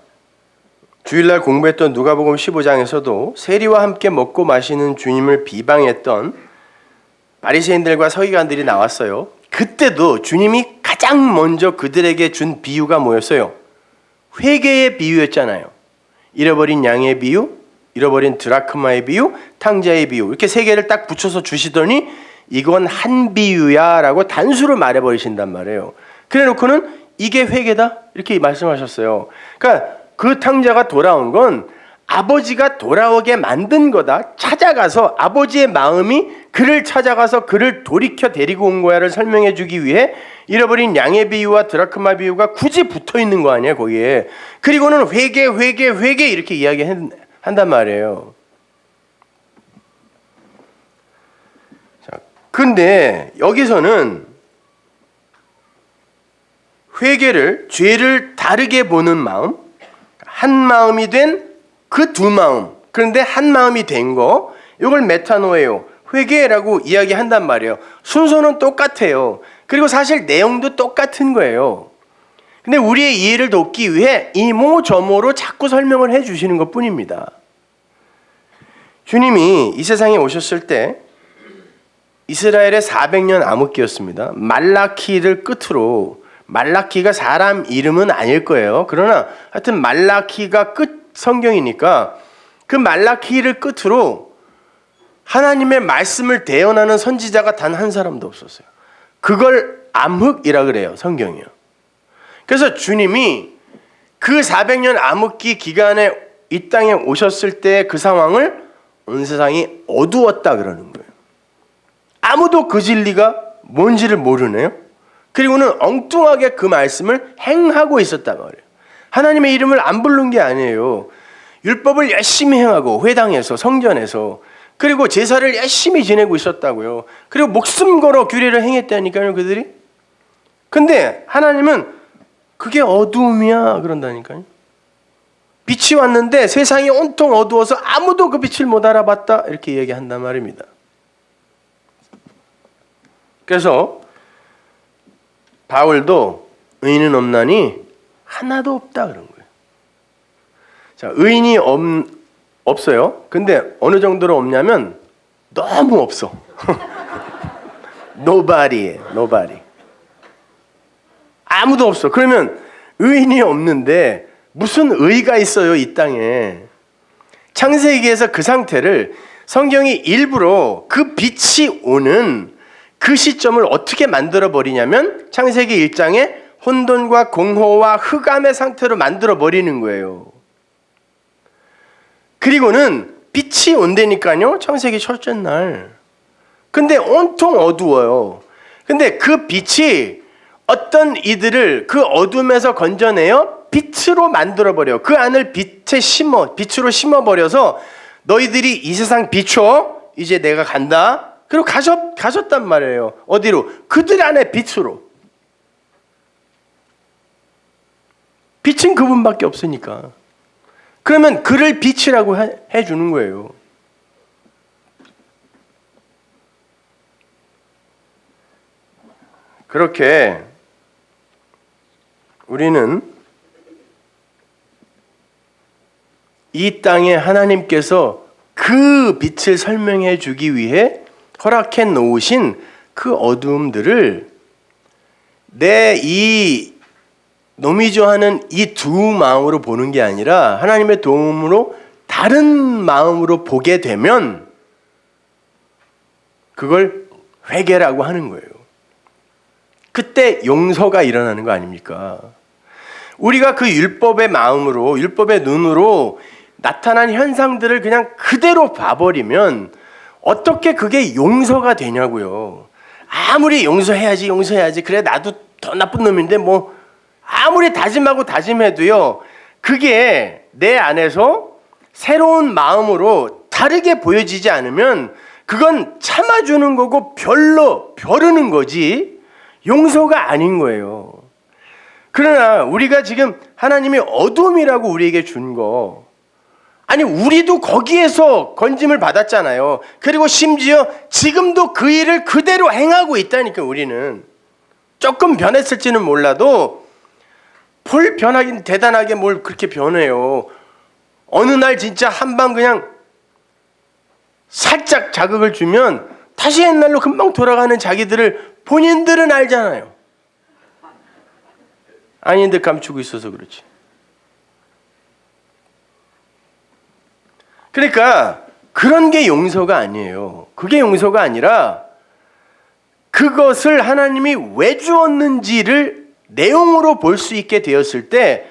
S1: 주일날 공부했던 누가복음 15장에서도 세리와 함께 먹고 마시는 주님을 비방했던 바리새인들과 서기관들이 나왔어요. 그때도 주님이 가장 먼저 그들에게 준 비유가 뭐였어요? 회개의 비유였잖아요. 잃어버린 양의 비유, 잃어버린 드라크마의 비유, 탕자의 비유, 이렇게 세 개를 딱 붙여서 주시더니 이건 한 비유야 라고 단수로 말해버리신단 말이에요. 그래 놓고는 이게 회개다 이렇게 말씀하셨어요. 그러니까 그 탕자가 돌아온 건 아버지가 돌아오게 만든 거다. 찾아가서 아버지의 마음이 그를 찾아가서 그를 돌이켜 데리고 온 거야를 설명해 주기 위해 잃어버린 양의 비유와 드라크마 비유가 굳이 붙어 있는 거 아니야 거기에. 그리고는 회개 이렇게 이야기한단 말이에요. 자, 근데 여기서는 회개를, 죄를 다르게 보는 마음, 한 마음이 된 그 두 마음, 그런데 한 마음이 된 거, 이걸 메타노예요. 회개라고 이야기한단 말이에요. 순서는 똑같아요. 그리고 사실 내용도 똑같은 거예요. 근데 우리의 이해를 돕기 위해 이모저모로 자꾸 설명을 해 주시는 것 뿐입니다. 주님이 이 세상에 오셨을 때 이스라엘의 400년 암흑기였습니다. 말라키를 끝으로, 말라키가 사람 이름은 아닐 거예요. 그러나 하여튼 말라키가 끝 성경이니까 그 말라키를 끝으로 하나님의 말씀을 대언하는 선지자가 단 한 사람도 없었어요. 그걸 암흑이라 그래요, 성경이요. 그래서 주님이 그 400년 암흑기 기간에 이 땅에 오셨을 때 그 상황을 온 세상이 어두웠다 그러는 거예요. 아무도 그 진리가 뭔지를 모르네요. 그리고는 엉뚱하게 그 말씀을 행하고 있었단 말이에요. 하나님의 이름을 안 부른 게 아니에요. 율법을 열심히 행하고 회당에서, 성전에서, 그리고 제사를 열심히 지내고 있었다고요. 그리고 목숨 걸어 규례를 행했다니까요, 그들이. 근데 하나님은 그게 어두움이야 그런다니까요. 빛이 왔는데 세상이 온통 어두워서 아무도 그 빛을 못 알아봤다 이렇게 얘기한단 말입니다. 그래서 바울도 의인은 없나니 하나도 없다 그런 거예요. 자, 의인이 없어요. 근데 어느 정도로 없냐면 너무 없어. Nobody. 아무도 없어. 그러면 의인이 없는데 무슨 의가 있어요, 이 땅에. 창세기에서 그 상태를 성경이 일부러 그 빛이 오는 그 시점을 어떻게 만들어 버리냐면 창세기 1장에 혼돈과 공허와 흑암의 상태로 만들어 버리는 거예요. 그리고는 빛이 온다니까요, 창세기 첫째 날. 근데 온통 어두워요. 근데 그 빛이 어떤 이들을 그 어둠에서 건져내어 빛으로 만들어버려요. 그 안을 빛으로 심어버려서 너희들이 이 세상 비춰, 이제 내가 간다. 그리고 가셨단 말이에요. 어디로? 그들 안에 빛으로. 빛은 그분밖에 없으니까. 그러면 그를 빛이라고 해주는 거예요. 그렇게 우리는 이 땅에 하나님께서 그 빛을 설명해 주기 위해 허락해 놓으신 그 어두움들을 내 이 노미조하는 이 두 마음으로 보는 게 아니라 하나님의 도움으로 다른 마음으로 보게 되면 그걸 회개라고 하는 거예요. 그때 용서가 일어나는 거 아닙니까? 우리가 그 율법의 마음으로, 율법의 눈으로 나타난 현상들을 그냥 그대로 봐버리면 어떻게 그게 용서가 되냐고요. 아무리 용서해야지. 그래, 나도 더 나쁜 놈인데 뭐 아무리 다짐하고 다짐해도요, 그게 내 안에서 새로운 마음으로 다르게 보여지지 않으면 그건 참아주는 거고 벼르는 거지 용서가 아닌 거예요. 그러나 우리가 지금 하나님이 어둠이라고 우리에게 준 거, 아니 우리도 거기에서 건짐을 받았잖아요. 그리고 심지어 지금도 그 일을 그대로 행하고 있다니까. 우리는 조금 변했을지는 몰라도 뭘 변하긴 대단하게 뭘 그렇게 변해요. 어느 날 진짜 한방 그냥 살짝 자극을 주면 다시 옛날로 금방 돌아가는 자기들을 본인들은 알잖아요. 아닌 듯 감추고 있어서 그렇지. 그러니까 그런 게 용서가 아니에요. 그게 용서가 아니라 그것을 하나님이 왜 주었는지를 내용으로 볼 수 있게 되었을 때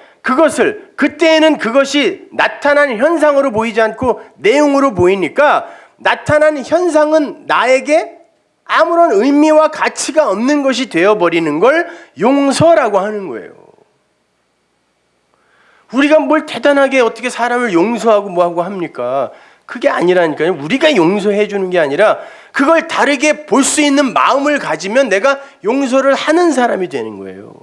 S1: 그때에는 그것이 나타난 현상으로 보이지 않고 내용으로 보이니까 나타난 현상은 나에게 아무런 의미와 가치가 없는 것이 되어버리는 걸 용서라고 하는 거예요. 우리가 뭘 대단하게 어떻게 사람을 용서하고 뭐하고 합니까? 그게 아니라니까요. 우리가 용서해 주는 게 아니라 그걸 다르게 볼 수 있는 마음을 가지면 내가 용서를 하는 사람이 되는 거예요.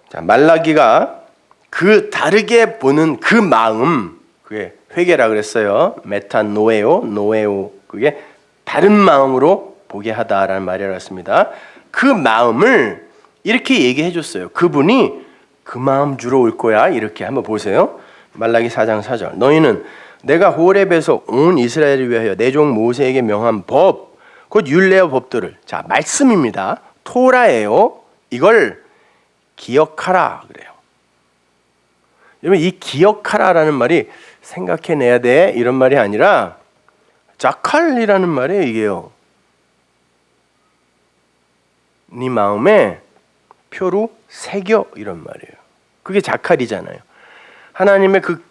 S1: 자, 말라기가 그 다르게 보는 그 마음, 그게 회개라 그랬어요. 노에오, 그게 다른 마음으로 보게 하다라는 말이었습니다. 그 마음을 이렇게 얘기해 줬어요. 그분이 그 마음 주러 올 거야. 이렇게 한번 보세요. 말라기 4장 4절. 너희는 내가 호렙에서 온 이스라엘을 위하여 내 종 모세에게 명한 법, 곧 율례의 법들을, 자, 말씀입니다. 토라예요. 이걸 기억하라 그래요. 여러분, 이 기억하라라는 말이 생각해내야 돼 이런 말이 아니라 자칼이라는 말이에요. 이게요. 네 마음에 표로 새겨 이런 말이에요. 그게 자칼이잖아요. 하나님의 그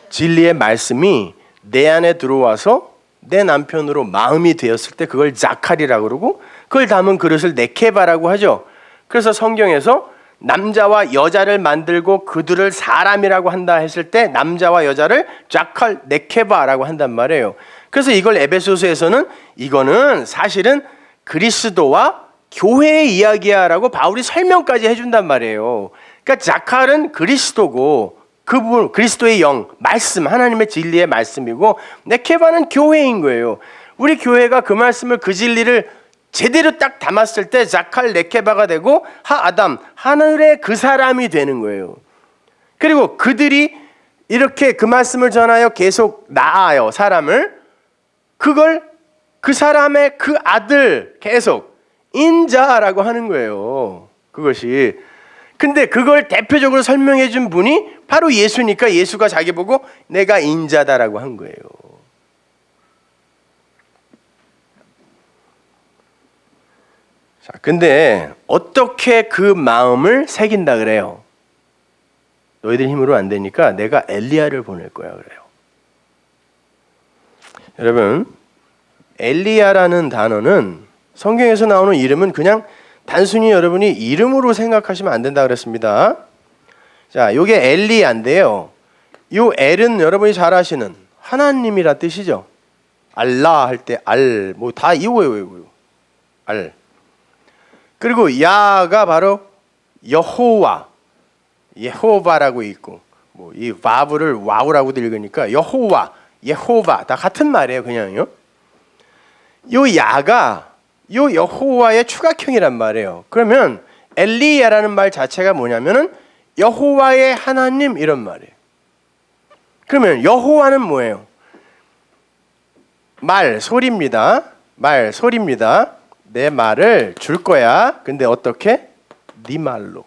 S1: 진리의 말씀이 내 안에 들어와서 내 남편으로 마음이 되었을 때 그걸 자칼이라고 그러고 그걸 담은 그릇을 네케바라고 하죠. 그래서 성경에서 남자와 여자를 만들고 그들을 사람이라고 한다 했을 때 남자와 여자를 자칼 네케바라고 한단 말이에요. 그래서 이걸 에베소서에서는 이거는 사실은 그리스도와 교회의 이야기야라고 바울이 설명까지 해준단 말이에요. 그러니까 자칼은 그리스도고 그분 그리스도의 영, 말씀, 하나님의 진리의 말씀이고 네케바는 교회인 거예요. 우리 교회가 그 말씀을, 그 진리를 제대로 딱 담았을 때 자칼 네케바가 되고 하아담, 하늘의 그 사람이 되는 거예요. 그리고 그들이 이렇게 그 말씀을 전하여 계속 낳아요, 사람을. 그걸 그 사람의 그 아들 계속 인자라고 하는 거예요. 그것이. 근데 그걸 대표적으로 설명해 준 분이 바로 예수니까 예수가 자기 보고 내가 인자다라고 한 거예요. 자, 근데 어떻게 그 마음을 새긴다 그래요? 너희들 힘으로 안 되니까 내가 엘리야를 보낼 거야 그래요. 여러분, 엘리야라는 단어는 성경에서 나오는 이름은 그냥 단순히 여러분이 이름으로 생각하시면 안 된다 그랬습니다. 자, 요게 엘리야인데요. 요 엘은 여러분이 잘 아시는 하나님이라 뜻이죠. 알라 할 때 알, 뭐 다 이거예요. 알. 그리고 야가 바로 여호와, 예호바라고 있고, 뭐 이 바브를 와우라고도 읽으니까 여호와, 예호바 다 같은 말이에요, 그냥요. 요 야가 요 여호와의 추각형이란 말이에요. 그러면 엘리야라는 말 자체가 뭐냐면은 여호와의 하나님 이런 말이에요. 그러면 여호와는 뭐예요? 말, 소리입니다. 말, 소리입니다. 내 말을 줄 거야. 근데 어떻게? 네 말로.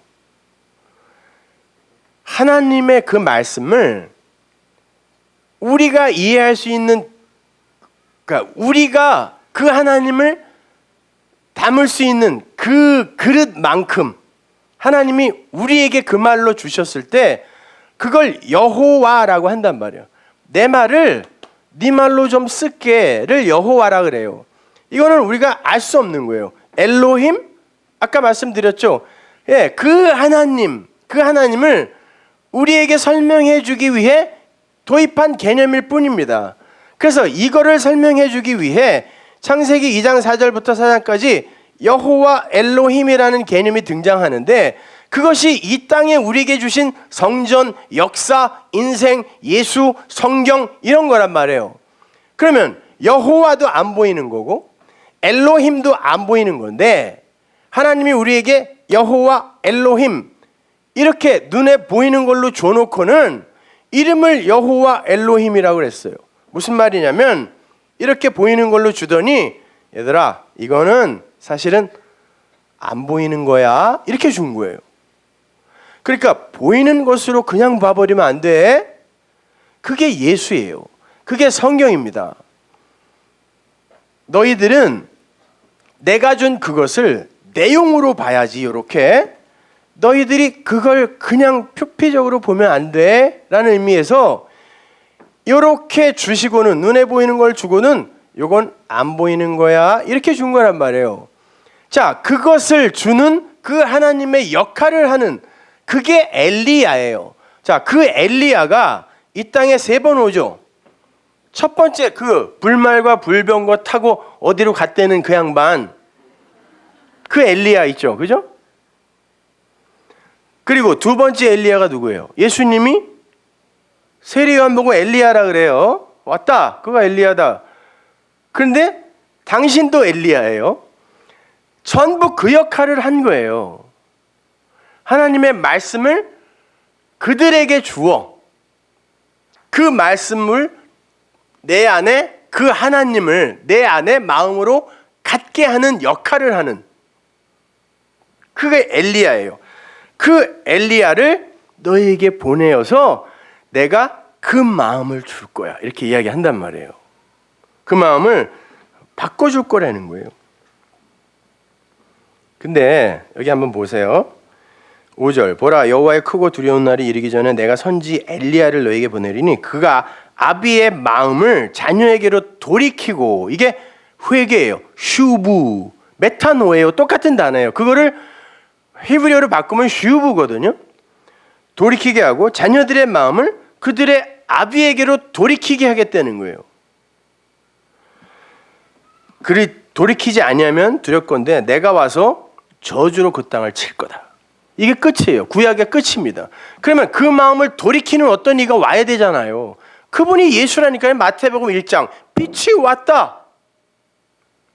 S1: 하나님의 그 말씀을 우리가 이해할 수 있는, 그러니까 우리가 그 하나님을 담을 수 있는 그 그릇만큼 하나님이 우리에게 그 말로 주셨을 때 그걸 여호와라고 한단 말이에요. 내 말을 네 말로 좀 쓸게를 여호와라 그래요. 이거는 우리가 알 수 없는 거예요. 엘로힘? 아까 말씀드렸죠. 예, 그 하나님을 우리에게 설명해 주기 위해 도입한 개념일 뿐입니다. 그래서 이거를 설명해 주기 위해 창세기 2장 4절부터 4장까지 여호와 엘로힘이라는 개념이 등장하는데 그것이 이 땅에 우리에게 주신 성전, 역사, 인생, 예수, 성경 이런 거란 말이에요. 그러면 여호와도 안 보이는 거고 엘로힘도 안 보이는 건데 하나님이 우리에게 여호와, 엘로힘 이렇게 눈에 보이는 걸로 줘놓고는 이름을 여호와 엘로힘이라고 그랬어요. 무슨 말이냐면 이렇게 보이는 걸로 주더니 얘들아 이거는 사실은 안 보이는 거야 이렇게 준 거예요. 그러니까 보이는 것으로 그냥 봐버리면 안 돼. 그게 예수예요. 그게 성경입니다. 너희들은 내가 준 그것을 내용으로 봐야지. 이렇게 너희들이 그걸 그냥 표피적으로 보면 안 돼 라는 의미에서 이렇게 주시고는 눈에 보이는 걸 주고는 요건 안 보이는 거야 이렇게 준 거란 말이에요. 자, 그것을 주는 그 하나님의 역할을 하는 그게 엘리야예요. 자, 그 엘리야가 이 땅에 3번 오죠. 첫 번째 그 불말과 불병거 타고 어디로 갔다는 그 양반, 그 엘리야 있죠, 그죠? 그리고 두 번째 엘리야가 누구예요? 예수님이 세례요한 보고 엘리야라 그래요. 왔다, 그가 엘리야다. 그런데 당신도 엘리야예요. 전부 그 역할을 한 거예요. 하나님의 말씀을 그들에게 주어 그 말씀을 내 안에 그 하나님을 내 안에 마음으로 갖게 하는 역할을 하는 그게 엘리야예요. 그 엘리야를 너희에게 보내어서 내가 그 마음을 줄 거야 이렇게 이야기한단 말이에요. 그 마음을 바꿔줄 거라는 거예요. 근데 여기 한번 보세요. 5절 보라 여호와의 크고 두려운 날이 이르기 전에 내가 선지 엘리야를 너에게 보내리니 그가 아비의 마음을 자녀에게로 돌이키고 이게 회개예요. 슈부 메타노예요. 똑같은 단어예요. 그거를 히브리어로 바꾸면 슈부거든요. 돌이키게 하고 자녀들의 마음을 그들의 아비에게로 돌이키게 하겠다는 거예요. 그리 돌이키지 아니하면 두렵건대 내가 와서 저주로 그 땅을 칠 거다. 이게 끝이에요. 구약의 끝입니다. 그러면 그 마음을 돌이키는 어떤 이가 와야 되잖아요. 그분이 예수라니까요. 마태복음 1장 빛이 왔다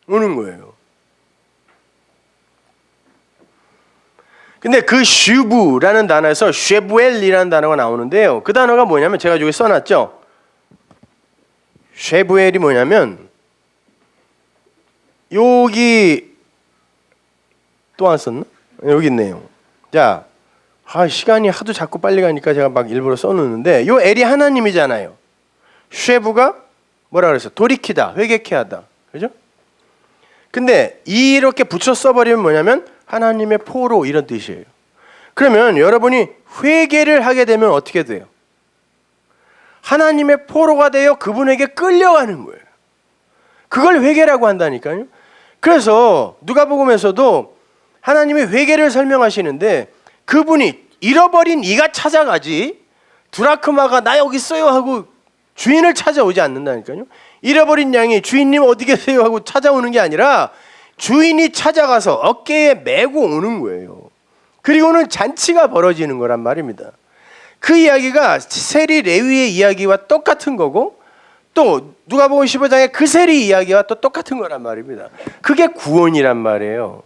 S1: 오는 거예요. 근데 그 슈브라는 단어에서 쉐부엘이라는 단어가 나오는데요. 그 단어가 뭐냐면 제가 여기 써놨죠. 쉐부엘이 뭐냐면 여기 또 안 썼나? 여기 있네요. 자, 시간이 하도 자꾸 빨리 가니까 제가 막 일부러 써놓는데 요 엘이 하나님이잖아요. 쉐부가 뭐라 그랬어요? 돌이키다, 회개케 하다. 그죠? 근데 이렇게 붙여 써버리면 뭐냐면 하나님의 포로 이런 뜻이에요. 그러면 여러분이 회개를 하게 되면 어떻게 돼요? 하나님의 포로가 되어 그분에게 끌려가는 거예요. 그걸 회개라고 한다니까요. 그래서 누가복음에서도 하나님이 회개를 설명하시는데 그분이 잃어버린 이가 찾아가지 드라크마가 나 여기 있어요 하고 주인을 찾아오지 않는다니까요. 잃어버린 양이 주인님 어디 계세요 하고 찾아오는 게 아니라 주인이 찾아가서 어깨에 메고 오는 거예요. 그리고는 잔치가 벌어지는 거란 말입니다. 그 이야기가 세리 레위의 이야기와 똑같은 거고 또 누가복음 15장의 그 세리 이야기와 또 똑같은 거란 말입니다. 그게 구원이란 말이에요.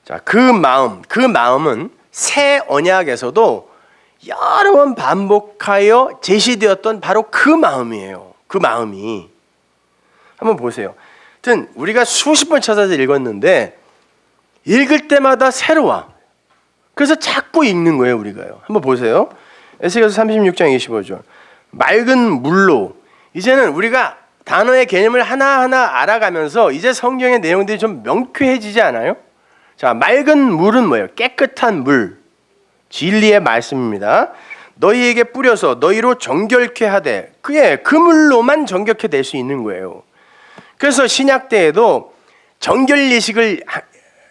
S1: 자, 그 마음은 새 언약에서도 여러 번 반복하여 제시되었던 바로 그 마음이에요. 그 마음이. 한번 보세요. 하여튼 우리가 수십 번 찾아서 읽었는데 읽을 때마다 새로워. 그래서 자꾸 읽는 거예요, 우리가요. 한번 보세요. 에스겔서 36장 25절. 맑은 물로. 이제는 우리가 단어의 개념을 하나하나 알아가면서 이제 성경의 내용들이 좀 명쾌해지지 않아요? 자, 맑은 물은 뭐예요? 깨끗한 물. 진리의 말씀입니다. 너희에게 뿌려서 너희로 정결케 하되 그 물로만 정결케 될 수 있는 거예요. 그래서 신약 때에도 정결 예식을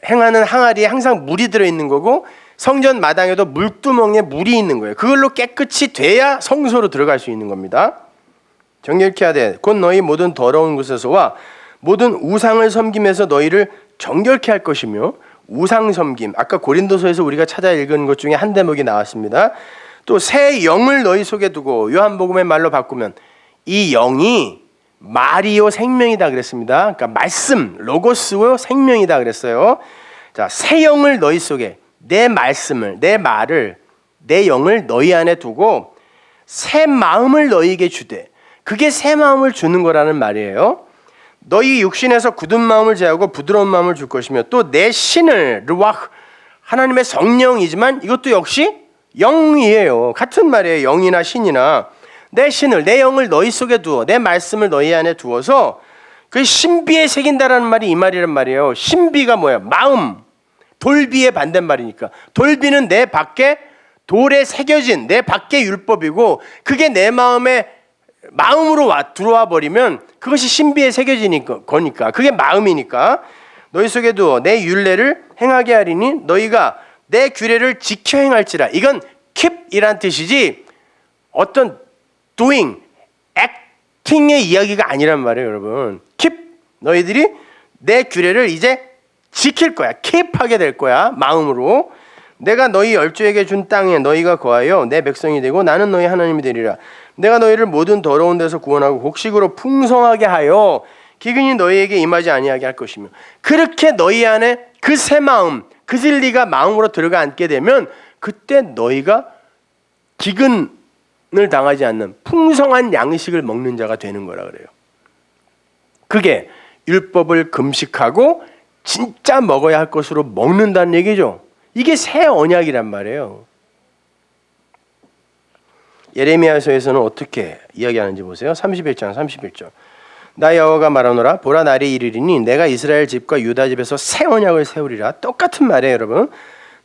S1: 행하는 항아리에 항상 물이 들어있는 거고 성전 마당에도 물두멍에 물이 있는 거예요. 그걸로 깨끗이 돼야 성소로 들어갈 수 있는 겁니다. 정결케 하되 곧 너희 모든 더러운 곳에서와 모든 우상을 섬김에서 너희를 정결케 할 것이며 우상 섬김, 아까 고린도서에서 우리가 찾아 읽은 것 중에 한 대목이 나왔습니다. 또 새 영을 너희 속에 두고 요한복음의 말로 바꾸면 이 영이 말이요 생명이다 그랬습니다. 그러니까 말씀, 로고스요 생명이다 그랬어요. 자, 새 영을 너희 속에 내 말씀을, 내 말을, 내 영을 너희 안에 두고 새 마음을 너희에게 주되 그게 새 마음을 주는 거라는 말이에요. 너희 육신에서 굳은 마음을 제하고 부드러운 마음을 줄 것이며 또 내 신을 르와흐 하나님의 성령이지만 이것도 역시 영이에요. 같은 말이에요. 영이나 신이나 내 신을 내 영을 너희 속에 두어 내 말씀을 너희 안에 두어서 그 신비에 새긴다라는 말이 이 말이란 말이에요. 신비가 뭐야? 마음. 돌비의 반대말이니까 돌비는 내 밖에 돌에 새겨진 내 밖의 율법이고 그게 내 마음에 마음으로 들어와 버리면 그것이 신비에 새겨지니까 거니까 그게 마음이니까 너희 속에 두어 내 율례를 행하게 하리니 너희가 내 규례를 지켜 행할지라. 이건 keep이란 뜻이지 어떤 doing, acting의 이야기가 아니란 말이에요, 여러분. keep 너희들이 내 규례를 이제 지킬 거야. keep하게 될 거야. 마음으로. 내가 너희 열조에게 준 땅에 너희가 거하여 내 백성이 되고 나는 너희 하나님이 되리라. 내가 너희를 모든 더러운 데서 구원하고 곡식으로 풍성하게 하여 기근이 너희에게 임하지 아니하게 할 것이며 그렇게 너희 안에 그 새 마음, 그 진리가 마음으로 들어가 앉게 되면 그때 너희가 기근을 당하지 않는 풍성한 양식을 먹는 자가 되는 거라 그래요. 그게 율법을 금식하고 진짜 먹어야 할 것으로 먹는다는 얘기죠. 이게 새 언약이란 말이에요. 예레미야서에서는 어떻게 이야기하는지 보세요. 31장 31절. 나 여호와가 말하노라 보라 날이 이르리니 내가 이스라엘 집과 유다 집에서 새 언약을 세우리라. 똑같은 말이에요, 여러분.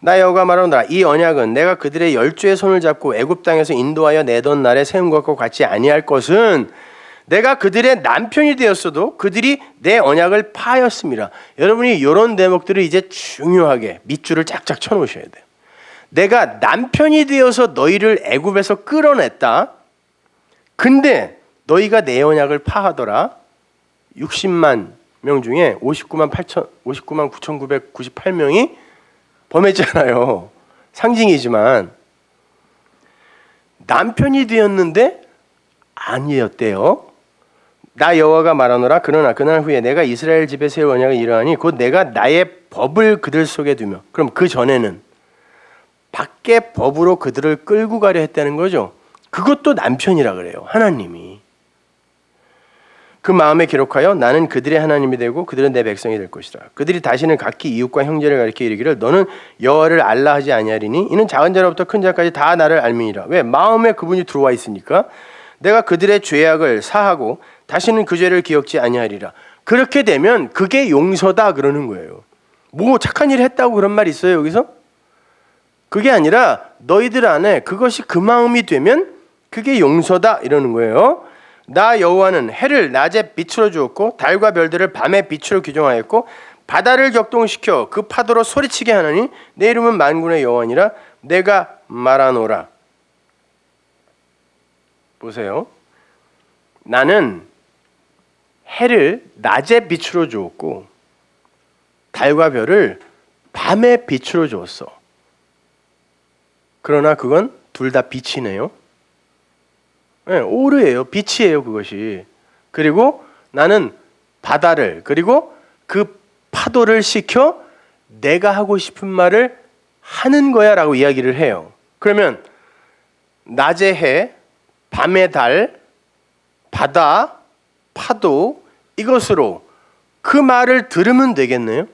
S1: 나 여호와가 말하노라 이 언약은 내가 그들의 열조의 손을 잡고 애굽 땅에서 인도하여 내던 날에 세운 것과 같이 아니할 것은 내가 그들의 남편이 되었어도 그들이 내 언약을 파하였습니다. 여러분이 이런 대목들을 이제 중요하게 밑줄을 짝짝 쳐놓으셔야 돼요. 내가 남편이 되어서 너희를 애굽에서 끌어냈다. 근데 너희가 내 언약을 파하더라. 60만 명 중에 59만 9,998명이 범했잖아요. 상징이지만 남편이 되었는데 아니었대요. 나 여호와가 말하노라. 그러나 그날 후에 내가 이스라엘 집에 세울 언약이 이러하니 곧 내가 나의 법을 그들 속에 두며. 그럼 그 전에는 밖에 법으로 그들을 끌고 가려 했다는 거죠. 그것도 남편이라 그래요. 하나님이. 그 마음에 기록하여 나는 그들의 하나님이 되고 그들은 내 백성이 될 것이라. 그들이 다시는 각기 이웃과 형제를 가리켜 이르기를 너는 여호와를 알라 하지 아니하리니 이는 작은 자로부터 큰 자까지 다 나를 알미니라. 왜? 마음에 그분이 들어와 있으니까. 내가 그들의 죄악을 사하고 다시는 그 죄를 기억지 아니하리라. 그렇게 되면 그게 용서다 그러는 거예요. 뭐 착한 일 했다고 그런 말 있어요 여기서? 그게 아니라 너희들 안에 그것이 그 마음이 되면 그게 용서다 이러는 거예요. 나 여호와는 해를 낮에 빛으로 주었고 달과 별들을 밤에 빛으로 규정하였고 바다를 격동시켜 그 파도로 소리치게 하나니 내 이름은 만군의 여호와니라. 내가 말하노라. 보세요. 나는 해를 낮에 빛으로 주었고 달과 별을 밤에 빛으로 주었어. 그러나 그건 둘 다 빛이네요. 네, 오르예요. 빛이에요 그것이. 그리고 나는 바다를 그리고 그 파도를 시켜 내가 하고 싶은 말을 하는 거야 라고 이야기를 해요. 그러면 낮에 해, 밤에 달, 바다, 파도 이것으로 그 말을 들으면 되겠네요.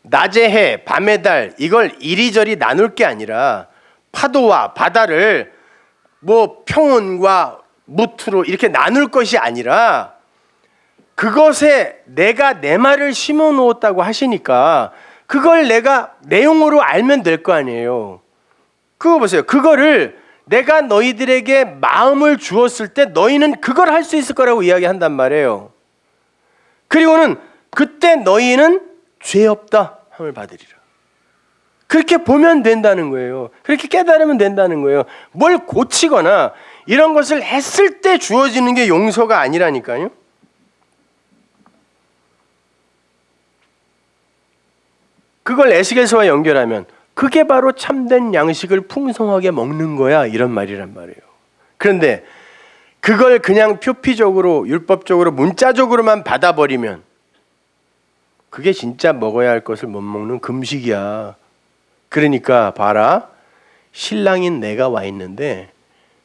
S1: 낮에 해, 밤에 달 이걸 이리저리 나눌 게 아니라 파도와 바다를 뭐 평온과 무트로 이렇게 나눌 것이 아니라 그것에 내가 내 말을 심어 놓았다고 하시니까 그걸 내가 내용으로 알면 될 거 아니에요. 그거 보세요. 그거를 내가 너희들에게 마음을 주었을 때 너희는 그걸 할 수 있을 거라고 이야기한단 말이에요. 그리고는 그때 너희는 죄 없다 함을 받으리라. 그렇게 보면 된다는 거예요. 그렇게 깨달으면 된다는 거예요. 뭘 고치거나 이런 것을 했을 때 주어지는 게 용서가 아니라니까요. 그걸 에스겔서와 연결하면 그게 바로 참된 양식을 풍성하게 먹는 거야 이런 말이란 말이에요. 그런데 그걸 그냥 표피적으로 율법적으로 문자적으로만 받아버리면 그게 진짜 먹어야 할 것을 못 먹는 금식이야. 그러니까 봐라. 신랑인 내가 와 있는데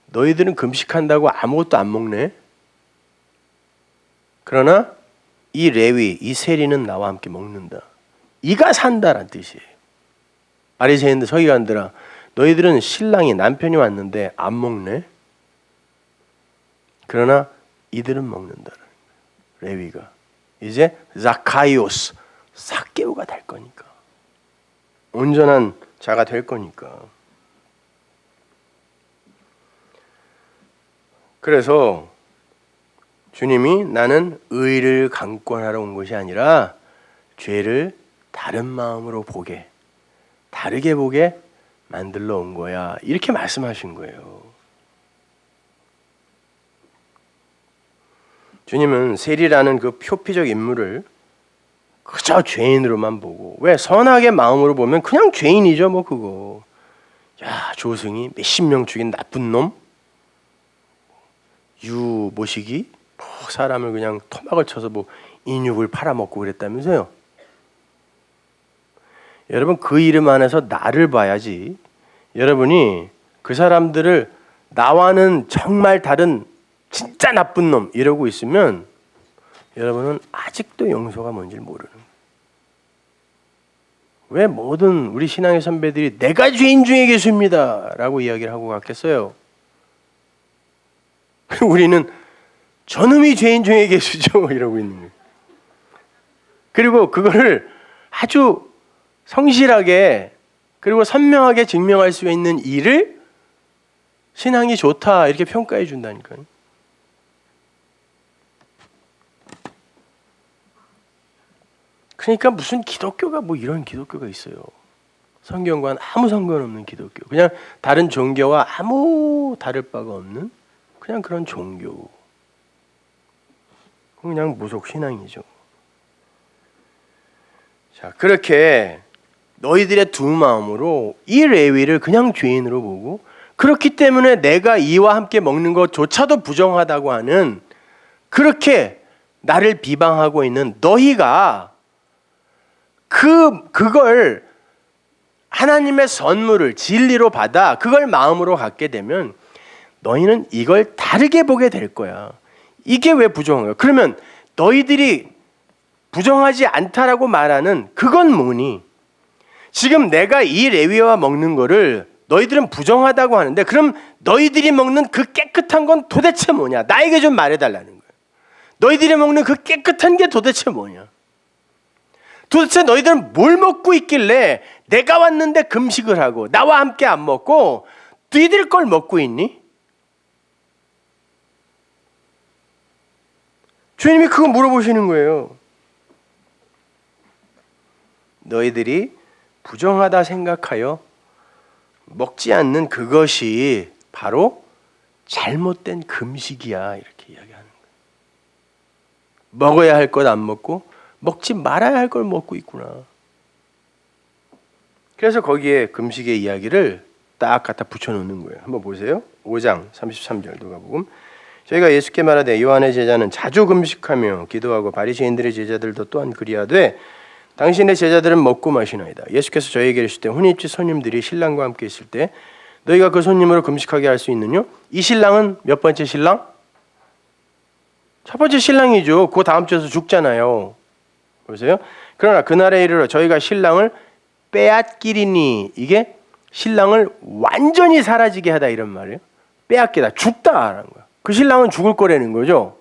S1: 너희들은 금식한다고 아무것도 안 먹네. 그러나 이 레위, 이 세리는 나와 함께 먹는다. 이가 산다란 뜻이에요. 바리새인들 서기관들아 너희들은 신랑이 남편이 왔는데 안 먹네. 그러나 이들은 먹는다. 레위가 이제 자카이오스 삭개오가 될 거니까 온전한 자가 될 거니까. 그래서 주님이 나는 의를 강권하러 온 것이 아니라 죄를 다른 마음으로 보게 다르게 보게 만들러 온 거야 이렇게 말씀하신 거예요. 주님은 세리라는 그 표피적 인물을 그저 죄인으로만 보고 왜 선하게 마음으로 보면 그냥 죄인이죠 뭐 그거. 야 조승이 몇십 명 죽인 나쁜 놈 유모식이 뭐 사람을 그냥 토막을 쳐서 뭐 인육을 팔아먹고 그랬다면서요. 여러분 그 이름 안에서 나를 봐야지. 여러분이 그 사람들을 나와는 정말 다른 진짜 나쁜 놈 이러고 있으면 여러분은 아직도 용서가 뭔지 모르는 거예요. 왜 모든 우리 신앙의 선배들이 내가 죄인 중에 계십니다 라고 이야기를 하고 갔겠어요? 우리는 저놈이 죄인 중에 계시죠 이러고 있는 거예요. 그리고 그거를 아주 성실하게 그리고 선명하게 증명할 수 있는 일을 신앙이 좋다 이렇게 평가해 준다니까요. 그러니까 무슨 기독교가 뭐 이런 기독교가 있어요. 성경과는 아무 상관없는 기독교. 그냥 다른 종교와 아무 다를 바가 없는 그냥 그런 종교. 그냥 무속 신앙이죠. 자, 그렇게 너희들의 두 마음으로 이 레위를 그냥 죄인으로 보고, 그렇기 때문에 내가 이와 함께 먹는 것조차도 부정하다고 하는, 그렇게 나를 비방하고 있는 너희가 그걸 하나님의 선물을 진리로 받아 그걸 마음으로 갖게 되면 너희는 이걸 다르게 보게 될 거야. 이게 왜 부정한 거야? 그러면 너희들이 부정하지 않다라고 말하는 그건 뭐니? 지금 내가 이 레위와 먹는 거를 너희들은 부정하다고 하는데, 그럼 너희들이 먹는 그 깨끗한 건 도대체 뭐냐? 나에게 좀 말해달라는 거야. 너희들이 먹는 그 깨끗한 게 도대체 뭐냐? 도대체 너희들은 뭘 먹고 있길래 내가 왔는데 금식을 하고 나와 함께 안 먹고 너희들 걸 먹고 있니? 주님이 그거 물어보시는 거예요. 너희들이 부정하다 생각하여 먹지 않는 그것이 바로 잘못된 금식이야, 이렇게 이야기하는 거예요. 먹어야 할 것 안 먹고 먹지 말아야 할 걸 먹고 있구나. 그래서 거기에 금식의 이야기를 딱 갖다 붙여놓는 거예요. 한번 보세요. 5장 33절 누가복음. 저희가 예수께 말하되 요한의 제자는 자주 금식하며 기도하고 바리새인들의 제자들도 또한 그리하되 당신의 제자들은 먹고 마시나이다. 예수께서 저희에게 이르시되 혼인집 손님들이 신랑과 함께 있을 때 너희가 그 손님으로 금식하게 할 수 있느냐? 이 신랑은 몇 번째 신랑? 첫 번째 신랑이죠. 그 다음 주에서 죽잖아요. 보세요. 그러나 그날에 이르러 저희가 신랑을 빼앗기리니, 이게 신랑을 완전히 사라지게 하다 이런 말이에요. 빼앗기다, 죽다라는 거야. 그 신랑은 죽을 거라는 거죠.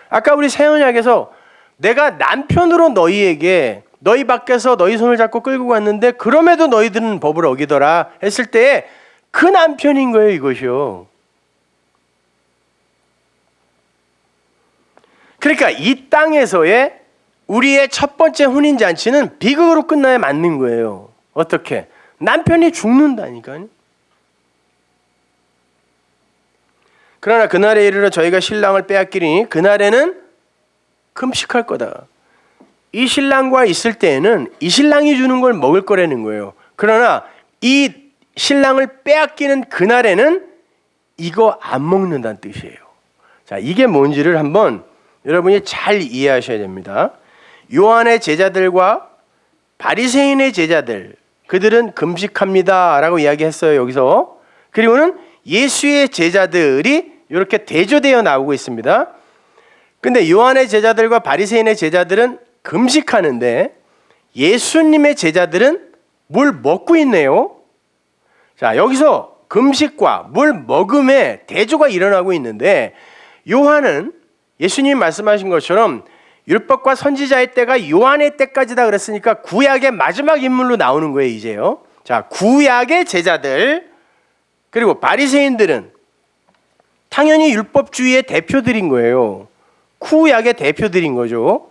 S1: 아까 우리 새 언약에서 내가 남편으로 너희에게 너희 밖에서 너희 손을 잡고 끌고 갔는데 그럼에도 너희들은 법을 어기더라 했을 때 그 남편인 거예요, 이것이요. 그러니까 이 땅에서의 우리의 첫 번째 혼인잔치는 비극으로 끝나야 맞는 거예요. 어떻게? 남편이 죽는다니까요. 그러나 그날에 이르러 저희가 신랑을 빼앗기리니 그날에는 금식할 거다. 이 신랑과 있을 때에는 이 신랑이 주는 걸 먹을 거라는 거예요. 그러나 이 신랑을 빼앗기는 그날에는 이거 안 먹는다는 뜻이에요. 자, 이게 뭔지를 한번 여러분이 잘 이해하셔야 됩니다. 요한의 제자들과 바리새인의 제자들, 그들은 금식합니다라고 이야기했어요, 여기서. 그리고는 예수의 제자들이 이렇게 대조되어 나오고 있습니다. 근데 요한의 제자들과 바리새인의 제자들은 금식하는데 예수님의 제자들은 뭘 먹고 있네요. 자, 여기서 금식과 물 먹음의 대조가 일어나고 있는데, 요한은 예수님이 말씀하신 것처럼 율법과 선지자의 때가 요한의 때까지다 그랬으니까 구약의 마지막 인물로 나오는 거예요, 이제요. 자, 구약의 제자들 그리고 바리새인들은 당연히 율법주의의 대표들인 거예요. 구약의 대표들인 거죠.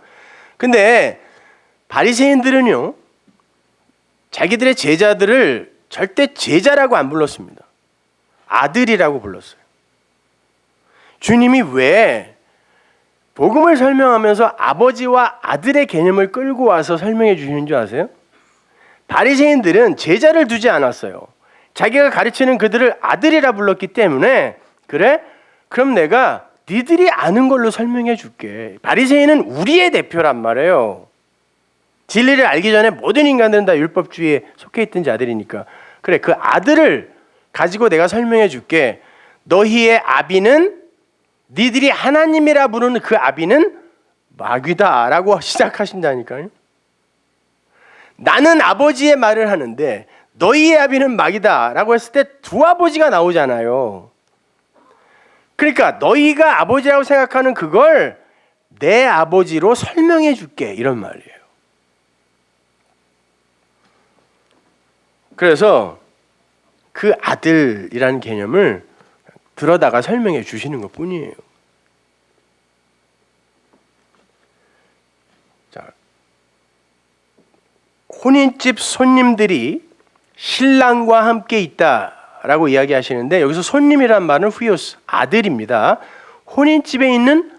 S1: 근데 바리새인들은요, 자기들의 제자들을 절대 제자라고 안 불렀습니다. 아들이라고 불렀어요. 주님이 왜 복음을 설명하면서 아버지와 아들의 개념을 끌고 와서 설명해 주시는 줄 아세요? 바리새인들은 제자를 두지 않았어요. 자기가 가르치는 그들을 아들이라 불렀기 때문에, 그래? 그럼 내가 니들이 아는 걸로 설명해 줄게. 바리새인은 우리의 대표란 말이에요. 진리를 알기 전에 모든 인간들은 다 율법주의에 속해 있던 자들이니까. 그래, 그 아들을 가지고 내가 설명해 줄게. 너희의 아비는, 니들이 하나님이라 부르는 그 아비는 마귀다 라고 시작하신다니까요. 나는 아버지의 말을 하는데 너희의 아비는 마귀다 라고 했을 때 두 아버지가 나오잖아요. 그러니까 너희가 아버지라고 생각하는 그걸 내 아버지로 설명해 줄게, 이런 말이에요. 그래서 그 아들이라는 개념을 들어다가 설명해 주시는 것 뿐이에요. 자, 혼인집 손님들이 신랑과 함께 있다라고 이야기하시는데, 여기서 손님이란 말은 후요스, 아들입니다. 혼인집에 있는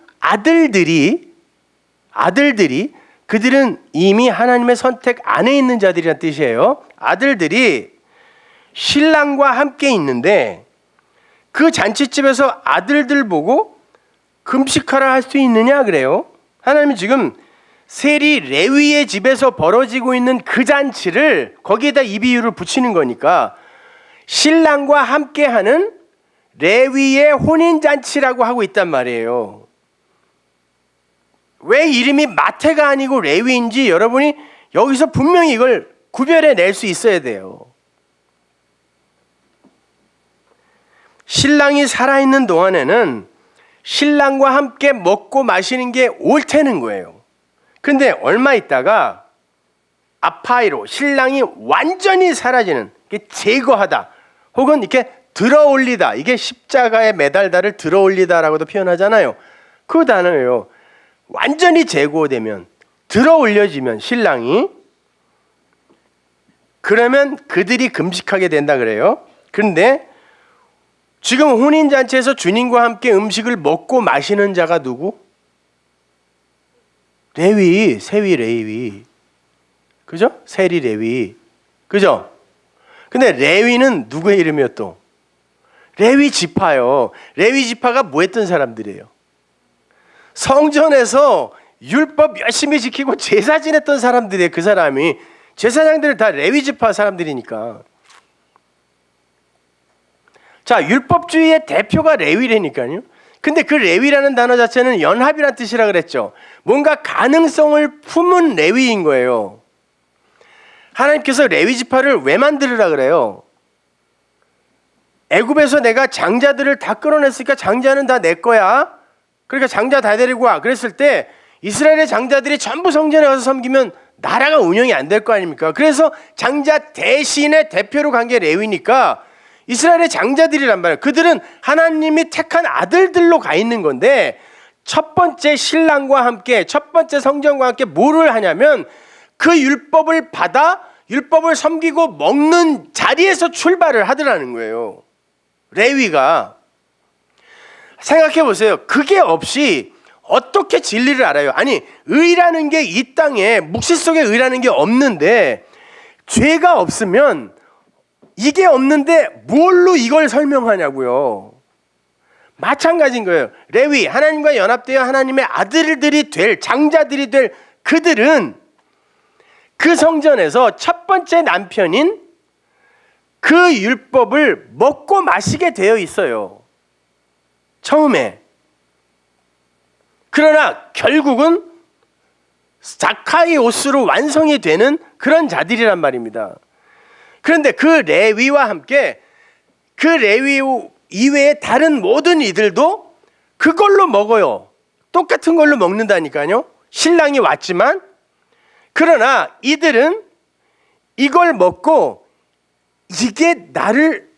S1: 아들들이 그들은 이미 하나님의 선택 안에 있는 자들이란 뜻이에요. 아들들이 신랑과 함께 있는데 그 잔치집에서 아들들 보고 금식하라 할 수 있느냐 그래요. 하나님은 지금 세리 레위의 집에서 벌어지고 있는 그 잔치를 거기에다 이 비유를 붙이는 거니까 신랑과 함께하는 레위의 혼인잔치라고 하고 있단 말이에요. 왜 이름이 마태가 아니고 레위인지 여러분이 여기서 분명히 이걸 구별해 낼 수 있어야 돼요. 신랑이 살아있는 동안에는 신랑과 함께 먹고 마시는 게 옳다는 거예요. 근데 얼마 있다가 아파이로 신랑이 완전히 사라지는, 제거하다 혹은 이렇게 들어올리다, 이게 십자가에 매달다를 들어올리다라고도 표현하잖아요. 그 단어예요. 완전히 제거되면, 들어올려지면 신랑이, 그러면 그들이 금식하게 된다 그래요. 그런데 지금 혼인잔치에서 주님과 함께 음식을 먹고 마시는 자가 누구? 레위, 세위 레위. 그죠? 세리 레위. 그죠? 근데 레위는 누구의 이름이요 또? 레위 지파요. 레위 지파가 뭐 했던 사람들이에요? 성전에서 율법 열심히 지키고 제사 지냈던 사람들이에요. 그 사람이. 제사장들은 다 레위 지파 사람들이니까. 자, 율법주의의 대표가 레위라니까요. 근데 그 레위라는 단어 자체는 연합이라는 뜻이라 그랬죠. 뭔가 가능성을 품은 레위인 거예요. 하나님께서 레위 지파를 왜 만들으라 그래요? 애굽에서 내가 장자들을 다 끌어냈으니까 장자는 다 내 거야. 그러니까 장자 다 데리고 와. 그랬을 때 이스라엘의 장자들이 전부 성전에 가서 섬기면 나라가 운영이 안 될 거 아닙니까? 그래서 장자 대신의 대표로 간 게 레위니까 이스라엘의 장자들이란 말이에요. 그들은 하나님이 택한 아들들로 가 있는 건데 첫 번째 신랑과 함께, 첫 번째 성전과 함께 뭐를 하냐면 그 율법을 받아 율법을 섬기고 먹는 자리에서 출발을 하더라는 거예요. 레위가. 생각해 보세요. 그게 없이 어떻게 진리를 알아요? 아니, 의라는 게 이 땅에, 묵시 속에 의라는 게 없는데 죄가 없으면 이게 없는데 뭘로 이걸 설명하냐고요. 마찬가지인 거예요. 레위, 하나님과 연합되어 하나님의 아들들이 될, 장자들이 될 그들은 그 성전에서 첫 번째 남편인 그 율법을 먹고 마시게 되어 있어요. 처음에. 그러나 결국은 자카이오스로 완성이 되는 그런 자들이란 말입니다. 그런데 그 레위와 함께 그 레위 이외의 다른 모든 이들도 그걸로 먹어요. 똑같은 걸로 먹는다니까요. 신랑이 왔지만. 그러나 이들은 이걸 먹고 이게 나를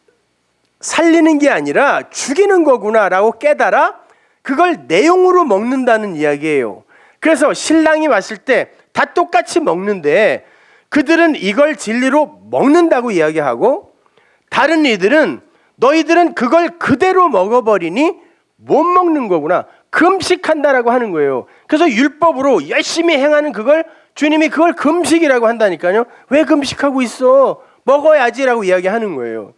S1: 살리는 게 아니라 죽이는 거구나라고 깨달아 그걸 내용으로 먹는다는 이야기예요. 그래서 신랑이 왔을 때 다 똑같이 먹는데 그들은 이걸 진리로 먹는다고 이야기하고 다른 이들은 너희들은 그걸 그대로 먹어버리니 못 먹는 거구나. 금식한다라고 하는 거예요. 그래서 율법으로 열심히 행하는 그걸 주님이 그걸 금식이라고 한다니까요. 왜 금식하고 있어? 먹어야지라고 이야기하는 거예요.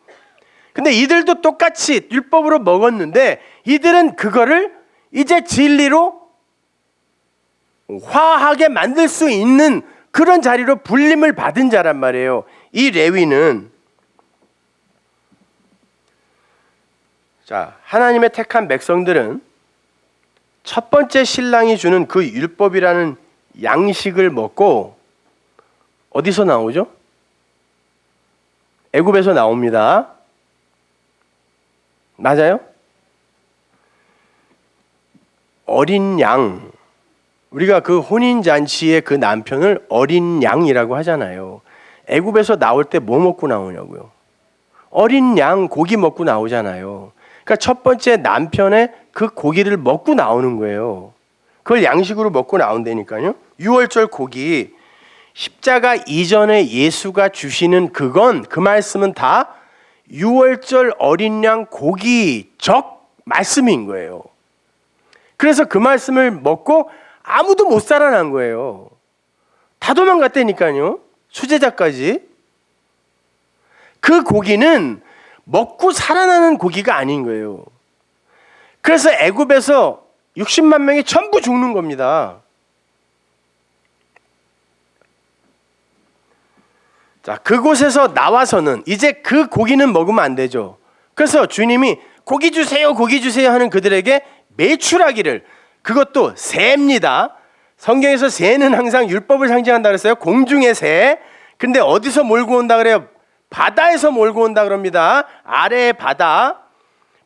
S1: 근데 이들도 똑같이 율법으로 먹었는데 이들은 그거를 이제 진리로 화하게 만들 수 있는 그런 자리로 불림을 받은 자란 말이에요. 이 레위는. 자, 하나님의 택한 백성들은 첫 번째 신랑이 주는 그 율법이라는 양식을 먹고 어디서 나오죠? 애굽에서 나옵니다. 맞아요? 어린 양. 우리가 그 혼인잔치의 그 남편을 어린 양이라고 하잖아요. 애굽에서 나올 때 뭐 먹고 나오냐고요. 어린 양 고기 먹고 나오잖아요. 그러니까 첫 번째 남편의 그 고기를 먹고 나오는 거예요. 그걸 양식으로 먹고 나온다니까요. 유월절 고기, 십자가 이전에 예수가 주시는 그건, 그 말씀은 다 유월절 어린 양 고기적 말씀인 거예요. 그래서 그 말씀을 먹고 아무도 못 살아난 거예요. 다 도망갔다니까요. 수제자까지. 그 고기는 먹고 살아나는 고기가 아닌 거예요. 그래서 애굽에서 60만 명이 전부 죽는 겁니다. 자, 그곳에서 나와서는 이제 그 고기는 먹으면 안 되죠. 그래서 주님이 고기 주세요, 고기 주세요 하는 그들에게 메추라기를, 그것도 새입니다. 성경에서 새는 항상 율법을 상징한다 그랬어요. 공중의 새. 근데 어디서 몰고 온다 그래요? 바다에서 몰고 온다 그럽니다. 아래의 바다.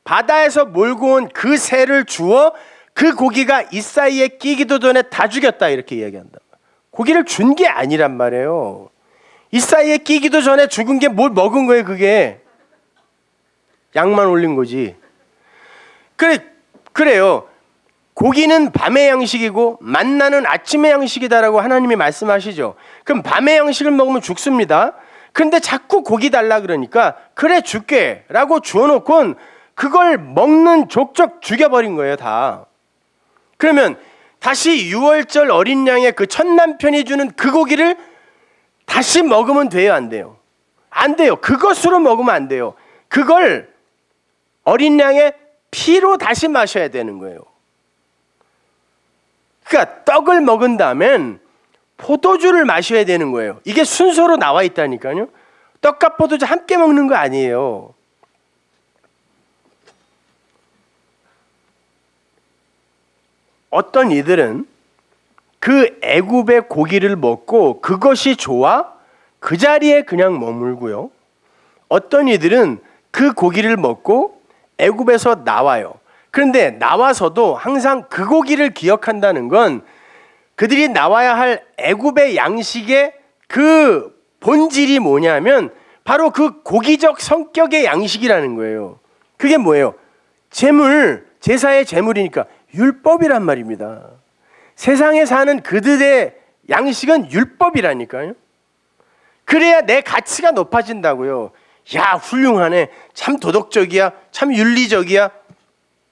S1: 바다에서 몰고 온 그 새를 주어 그 고기가 이 사이에 끼기도 전에 다 죽였다 이렇게 이야기한다. 고기를 준 게 아니란 말이에요. 이 사이에 끼기도 전에 죽은 게 뭘 먹은 거예요. 그게 양만 올린 거지. 그래요. 고기는 밤의 양식이고 만나는 아침의 양식이다라고 하나님이 말씀하시죠. 그럼 밤의 양식을 먹으면 죽습니다. 근데 자꾸 고기 달라 그러니까 그래 줄게 라고 주워놓곤 그걸 먹는 족족 죽여버린 거예요. 다. 그러면 다시 6월절 어린 양의 그 첫 남편이 주는 그 고기를 다시 먹으면 돼요? 안 돼요? 안 돼요. 그것으로 먹으면 안 돼요. 그걸 어린 양의 피로 다시 마셔야 되는 거예요. 그러니까 떡을 먹은 다음엔 포도주를 마셔야 되는 거예요. 이게 순서로 나와 있다니까요. 떡과 포도주 함께 먹는 거 아니에요. 어떤 이들은 그 애굽의 고기를 먹고 그것이 좋아 그 자리에 그냥 머물고요. 어떤 이들은 그 고기를 먹고 애굽에서 나와요. 그런데 나와서도 항상 그 고기를 기억한다는 건 그들이 나와야 할 애굽의 양식의 그 본질이 뭐냐면 바로 그 고기적 성격의 양식이라는 거예요. 그게 뭐예요? 제물, 제사의 제물이니까 율법이란 말입니다. 세상에 사는 그들의 양식은 율법이라니까요. 그래야 내 가치가 높아진다고요. 야, 훌륭하네. 참 도덕적이야. 참 윤리적이야.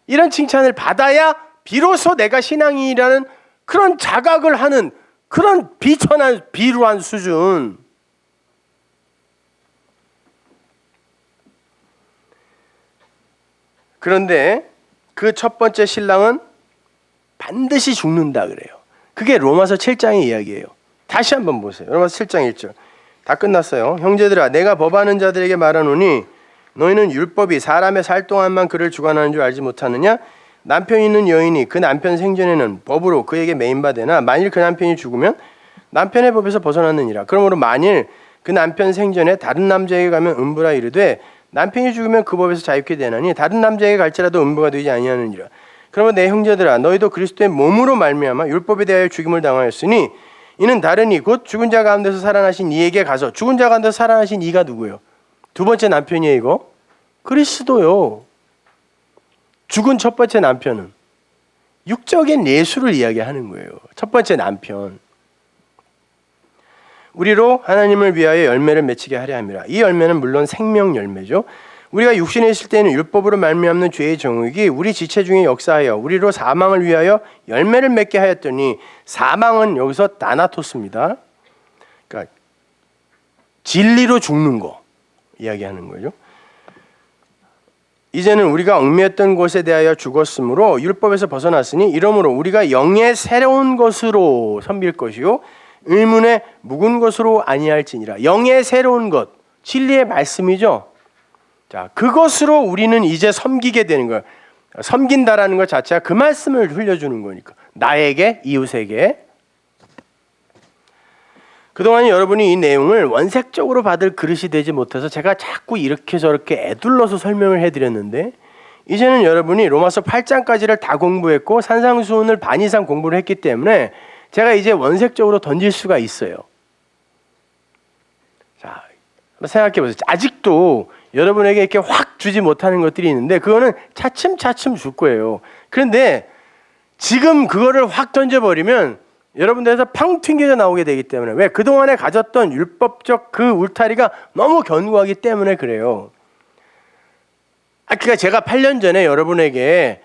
S1: 이런 칭찬을 받아야 비로소 내가 신앙인이라는 그런 자각을 하는 그런 비천한 비루한 수준. 그런데 그 첫 번째 신랑은 반드시 죽는다 그래요. 그게 로마서 7장의 이야기예요. 다시 한번 보세요. 로마서 7장 1절. 다 끝났어요. 형제들아, 내가 법하는 자들에게 말하노니 너희는 율법이 사람의 살 동안만 그를 주관하는 줄 알지 못하느냐? 남편 있는 여인이 그 남편 생전에는 법으로 그에게 매인바되나 만일 그 남편이 죽으면 남편의 법에서 벗어났느니라. 그러므로 만일 그 남편 생전에 다른 남자에게 가면 음부라 이르되 남편이 죽으면 그 법에서 자유케 되나니 다른 남자에게 갈지라도 음부가 되지 아니하느니라. 그러면 내 형제들아, 너희도 그리스도의 몸으로 말미암아 율법에 대하여 죽임을 당하였으니 이는 다른 이 곧 죽은 자 가운데서 살아나신 이에게 가서, 죽은 자 가운데서 살아나신 이가 누구예요? 두 번째 남편이에요. 이거 그리스도요. 죽은 첫 번째 남편은 육적인 예수를 이야기하는 거예요. 첫 번째 남편. 우리로 하나님을 위하여 열매를 맺히게 하려 함이라. 이 열매는 물론 생명 열매죠. 우리가 육신에 있을 때는 율법으로 말미암는 죄의 정욕이 우리 지체 중에 역사하여 우리로 사망을 위하여 열매를 맺게 하였더니, 사망은 여기서 다나토스입니다. 그러니까 진리로 죽는 거 이야기하는 거죠. 이제는 우리가 얽매였던 것에 대하여 죽었으므로 율법에서 벗어났으니 이러므로 우리가 영의 새로운 것으로 섬길 것이요 의문의 묵은 것으로 아니할지니라. 영의 새로운 것, 진리의 말씀이죠. 자, 그것으로 우리는 이제 섬기게 되는 거예요. 섬긴다라는 것 자체가 그 말씀을 흘려주는 거니까. 나에게, 이웃에게. 그동안 여러분이 이 내용을 원색적으로 받을 그릇이 되지 못해서 제가 자꾸 이렇게 저렇게 애둘러서 설명을 해드렸는데, 이제는 여러분이 로마서 8장까지를 다 공부했고 산상수훈을 반 이상 공부를 했기 때문에 제가 이제 원색적으로 던질 수가 있어요. 자, 한번 생각해 보세요. 아직도 여러분에게 이렇게 확 주지 못하는 것들이 있는데 그거는 차츰차츰 줄 거예요. 그런데 지금 그거를 확 던져버리면 여러분들에서 팡 튕겨져 나오게 되기 때문에, 왜? 그동안에 가졌던 율법적 그 울타리가 너무 견고하기 때문에 그래요. 그러니까 제가 8년 전에 여러분에게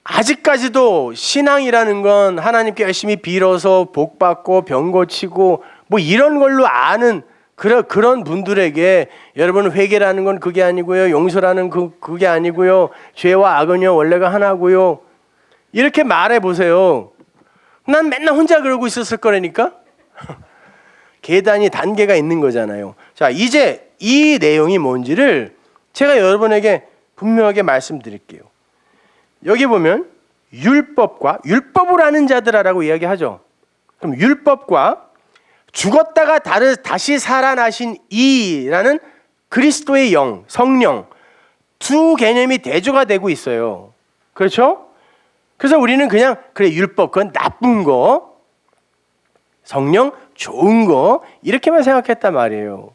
S1: 아직까지도 신앙이라는 건 하나님께 열심히 빌어서 복 받고 병 고치고 뭐 이런 걸로 아는 그런 분들에게 여러분 회개라는 건 그게 아니고요. 용서라는 그게 아니고요. 죄와 악은요 원래가 하나고요. 이렇게 말해 보세요. 난 맨날 혼자 그러고 있었을 거라니까. 계단이 단계가 있는 거잖아요. 자, 이제 이 내용이 뭔지를 제가 여러분에게 분명하게 말씀드릴게요. 여기 보면 율법을 아는 자들아라고 이야기하죠. 그럼 율법과 죽었다가 다시 살아나신 이라는 그리스도의 영, 성령 두 개념이 대조가 되고 있어요. 그렇죠? 그래서 우리는 그냥 그래 율법 그건 나쁜 거, 성령 좋은 거 이렇게만 생각했단 말이에요.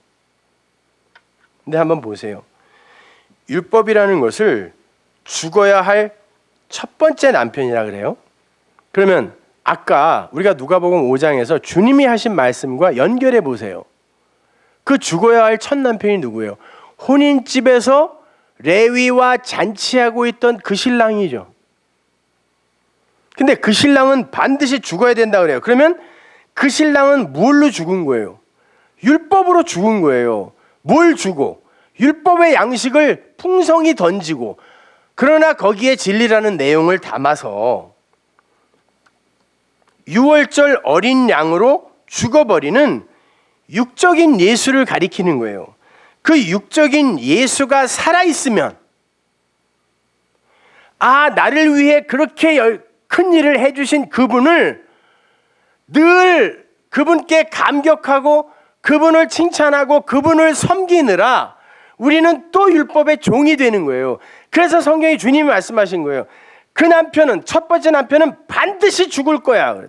S1: 근데 한번 보세요. 율법이라는 것을 죽어야 할 첫 번째 남편이라 그래요. 그러면 아까 우리가 누가복음 5장에서 주님이 하신 말씀과 연결해 보세요. 그 죽어야 할 첫 남편이 누구예요? 혼인집에서 레위와 잔치하고 있던 그 신랑이죠. 근데 그 신랑은 반드시 죽어야 된다 그래요. 그러면 그 신랑은 뭘로 죽은 거예요? 율법으로 죽은 거예요. 뭘 주고? 율법의 양식을 풍성히 던지고, 그러나 거기에 진리라는 내용을 담아서 유월절 어린 양으로 죽어버리는 육적인 예수를 가리키는 거예요. 그 육적인 예수가 살아있으면 나를 위해 그렇게 큰 일을 해주신 그분을 늘 그분께 감격하고 그분을 칭찬하고 그분을 섬기느라 우리는 또 율법의 종이 되는 거예요. 그래서 성경이 주님이 말씀하신 거예요. 그 남편은, 첫 번째 남편은 반드시 죽을 거야.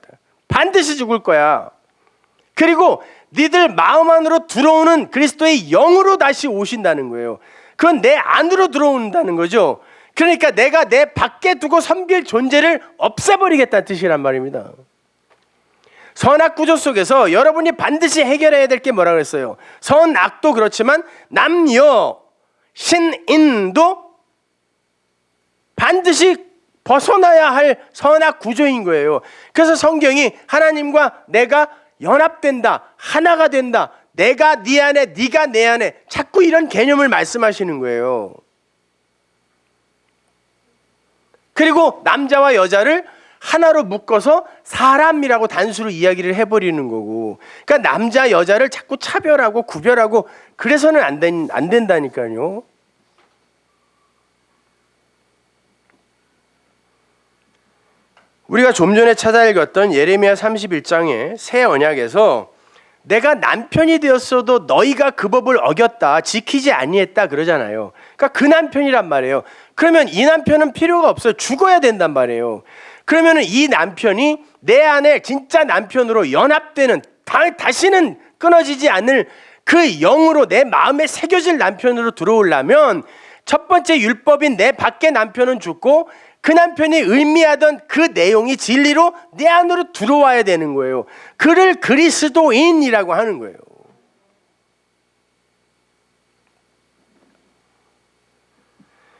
S1: 반드시 죽을 거야. 그리고 니들 마음 안으로 들어오는 그리스도의 영으로 다시 오신다는 거예요. 그건 내 안으로 들어온다는 거죠. 그러니까 내가 내 밖에 두고 섬길 존재를 없애버리겠다는 뜻이란 말입니다. 선악 구조 속에서 여러분이 반드시 해결해야 될 게 뭐라 그랬어요? 선악도 그렇지만 남녀, 신인도 반드시 벗어나야 할 선악 구조인 거예요. 그래서 성경이 하나님과 내가 연합된다, 하나가 된다, 내가 네 안에, 네가 내 안에, 자꾸 이런 개념을 말씀하시는 거예요. 그리고 남자와 여자를 하나로 묶어서 사람이라고 단수로 이야기를 해버리는 거고, 그러니까 남자 여자를 자꾸 차별하고 구별하고 그래서는 안 된다니까요. 우리가 좀 전에 찾아 읽었던 예레미야 31장의 새 언약에서 내가 남편이 되었어도 너희가 그 법을 어겼다, 지키지 아니했다 그러잖아요. 그러니까 그 남편이란 말이에요. 그러면 이 남편은 필요가 없어요. 죽어야 된단 말이에요. 그러면 이 남편이 내 안에 진짜 남편으로 연합되는, 다시는 끊어지지 않을 그 영으로 내 마음에 새겨질 남편으로 들어오려면 첫 번째 율법인 내 밖에 남편은 죽고 그 남편이 의미하던 그 내용이 진리로 내 안으로 들어와야 되는 거예요. 그를 그리스도인이라고 하는 거예요.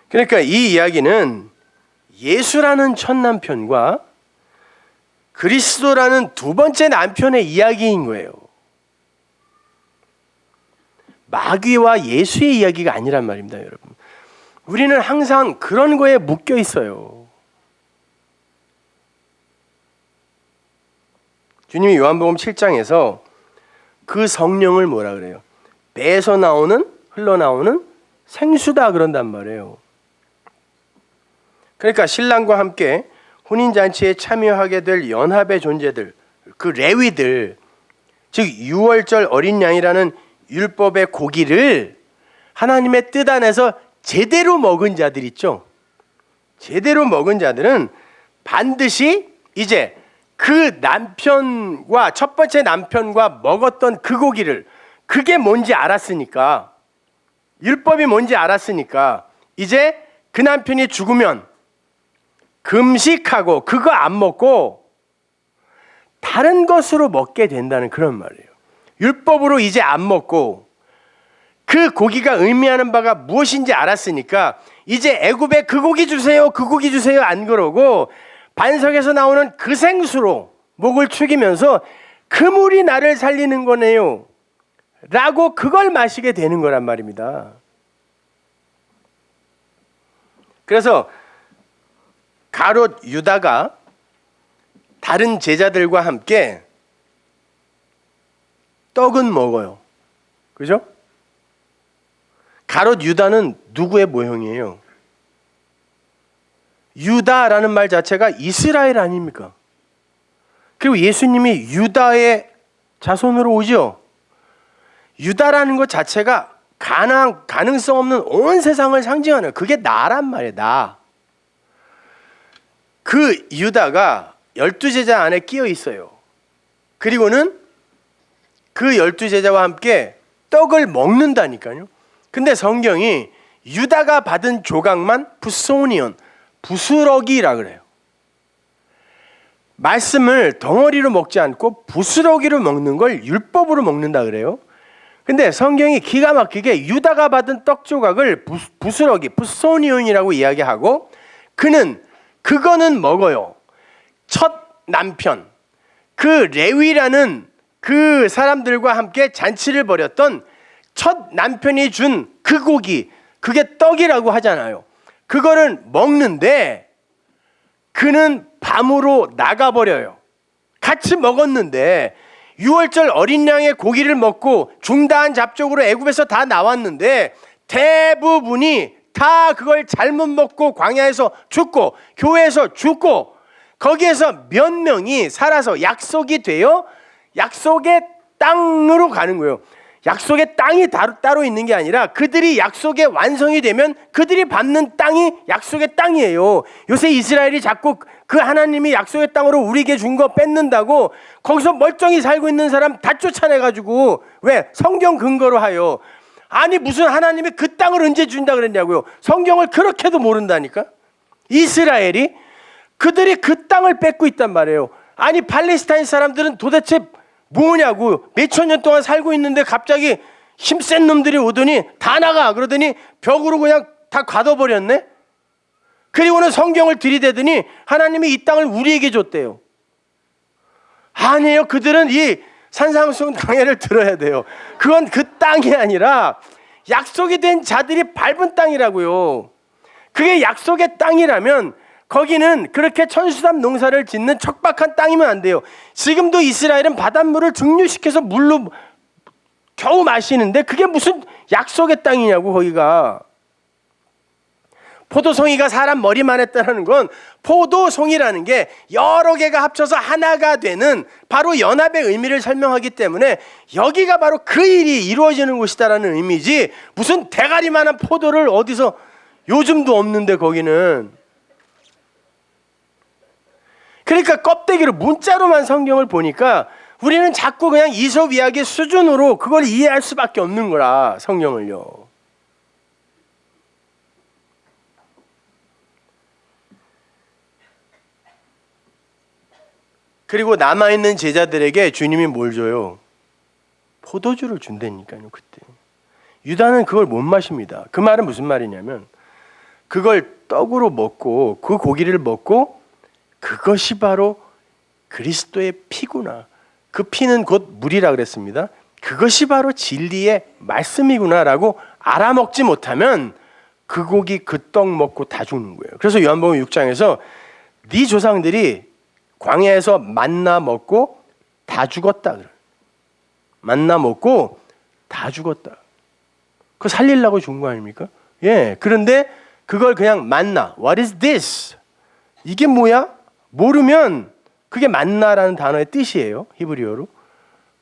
S1: 그러니까 이 이야기는 예수라는 첫 남편과 그리스도라는 두 번째 남편의 이야기인 거예요. 마귀와 예수의 이야기가 아니란 말입니다, 여러분. 우리는 항상 그런 거에 묶여 있어요. 주님이 요한복음 7장에서 그 성령을 뭐라 그래요? 배에서 흘러나오는 생수다 그런단 말이에요. 그러니까 신랑과 함께 혼인잔치에 참여하게 될 연합의 존재들, 그 레위들, 즉 유월절 어린 양이라는 율법의 고기를 하나님의 뜻 안에서 제대로 먹은 자들 있죠. 제대로 먹은 자들은 반드시 이제 그 남편과, 첫 번째 남편과 먹었던 그 고기를, 그게 뭔지 알았으니까, 율법이 뭔지 알았으니까 이제 그 남편이 죽으면 금식하고 그거 안 먹고 다른 것으로 먹게 된다는 그런 말이에요. 율법으로 이제 안 먹고 그 고기가 의미하는 바가 무엇인지 알았으니까 이제 애굽에 그 고기 주세요, 그 고기 주세요 안 그러고 반석에서 나오는 그 생수로 목을 축이면서 그 물이 나를 살리는 거네요 라고 그걸 마시게 되는 거란 말입니다. 그래서 가롯 유다가 다른 제자들과 함께 떡은 먹어요. 그죠? 가롯 유다는 누구의 모형이에요? 유다라는 말 자체가 이스라엘 아닙니까? 그리고 예수님이 유다의 자손으로 오죠. 유다라는 것 자체가 가능성 없는 온 세상을 상징하는 그게 나란 말이에요. 나. 그 유다가 12제자 안에 끼어 있어요. 그리고는 그 12제자와 함께 떡을 먹는다니까요. 근데 성경이 유다가 받은 조각만 부소니온, 부스러기라 그래요. 말씀을 덩어리로 먹지 않고 부스러기로 먹는 걸 율법으로 먹는다 그래요. 근데 성경이 기가 막히게 유다가 받은 떡 조각을 부스러기, 부소니온이라고 이야기하고 그거는 먹어요. 첫 남편, 그 레위라는 그 사람들과 함께 잔치를 벌였던 첫 남편이 준 그 고기, 그게 떡이라고 하잖아요. 그거를 먹는데 그는 밤으로 나가버려요. 같이 먹었는데 6월절 어린 양의 고기를 먹고 중다한 잡족으로 애굽에서 다 나왔는데 대부분이 다 그걸 잘못 먹고 광야에서 죽고 교회에서 죽고 거기에서 몇 명이 살아서 약속이 되어 약속의 땅으로 가는 거예요. 약속의 땅이 따로 있는 게 아니라 그들이 약속의 완성이 되면 그들이 밟는 땅이 약속의 땅이에요. 요새 이스라엘이 자꾸 그 하나님이 약속의 땅으로 우리에게 준 거 뺏는다고 거기서 멀쩡히 살고 있는 사람 다 쫓아내가지고 왜? 성경 근거로 하여. 아니 무슨 하나님이 그 땅을 언제 준다 그랬냐고요. 성경을 그렇게도 모른다니까. 이스라엘이 그들이 그 땅을 뺏고 있단 말이에요. 아니 팔레스타인 사람들은 도대체 뭐냐고. 몇천 년 동안 살고 있는데 갑자기 힘센 놈들이 오더니 다 나가 그러더니 벽으로 그냥 다 가둬버렸네. 그리고는 성경을 들이대더니 하나님이 이 땅을 우리에게 줬대요. 아니에요. 그들은 이 산상수훈 강해를 들어야 돼요. 그건 그 땅이 아니라 약속이 된 자들이 밟은 땅이라고요. 그게 약속의 땅이라면 거기는 그렇게 천수담 농사를 짓는 척박한 땅이면 안 돼요. 지금도 이스라엘은 바닷물을 증류시켜서 물로 겨우 마시는데 그게 무슨 약속의 땅이냐고. 거기가 포도송이가 사람 머리만 했다는 건 포도송이라는 게 여러 개가 합쳐서 하나가 되는 바로 연합의 의미를 설명하기 때문에 여기가 바로 그 일이 이루어지는 곳이다라는 의미지 무슨 대가리만한 포도를 어디서 요즘도 없는데 거기는. 그러니까 껍데기로 문자로만 성경을 보니까 우리는 자꾸 그냥 이솝 이야기 수준으로 그걸 이해할 수밖에 없는 거라. 성경을요. 그리고 남아있는 제자들에게 주님이 뭘 줘요? 포도주를 준다니까요. 그때 유다는 그걸 못 마십니다. 그 말은 무슨 말이냐면 그걸 떡으로 먹고 그 고기를 먹고 그것이 바로 그리스도의 피구나. 그 피는 곧 물이라 그랬습니다. 그것이 바로 진리의 말씀이구나라고 알아먹지 못하면 그 고기 그 떡 먹고 다 죽는 거예요. 그래서 요한복음 6장에서 네 조상들이 광야에서 만나 먹고 다 죽었다. 만나 먹고 다 죽었다. 그거 살리려고 준 거 아닙니까? 예. 그런데 그걸 그냥 만나. What is this? 이게 뭐야? 모르면 그게 만나라는 단어의 뜻이에요. 히브리어로.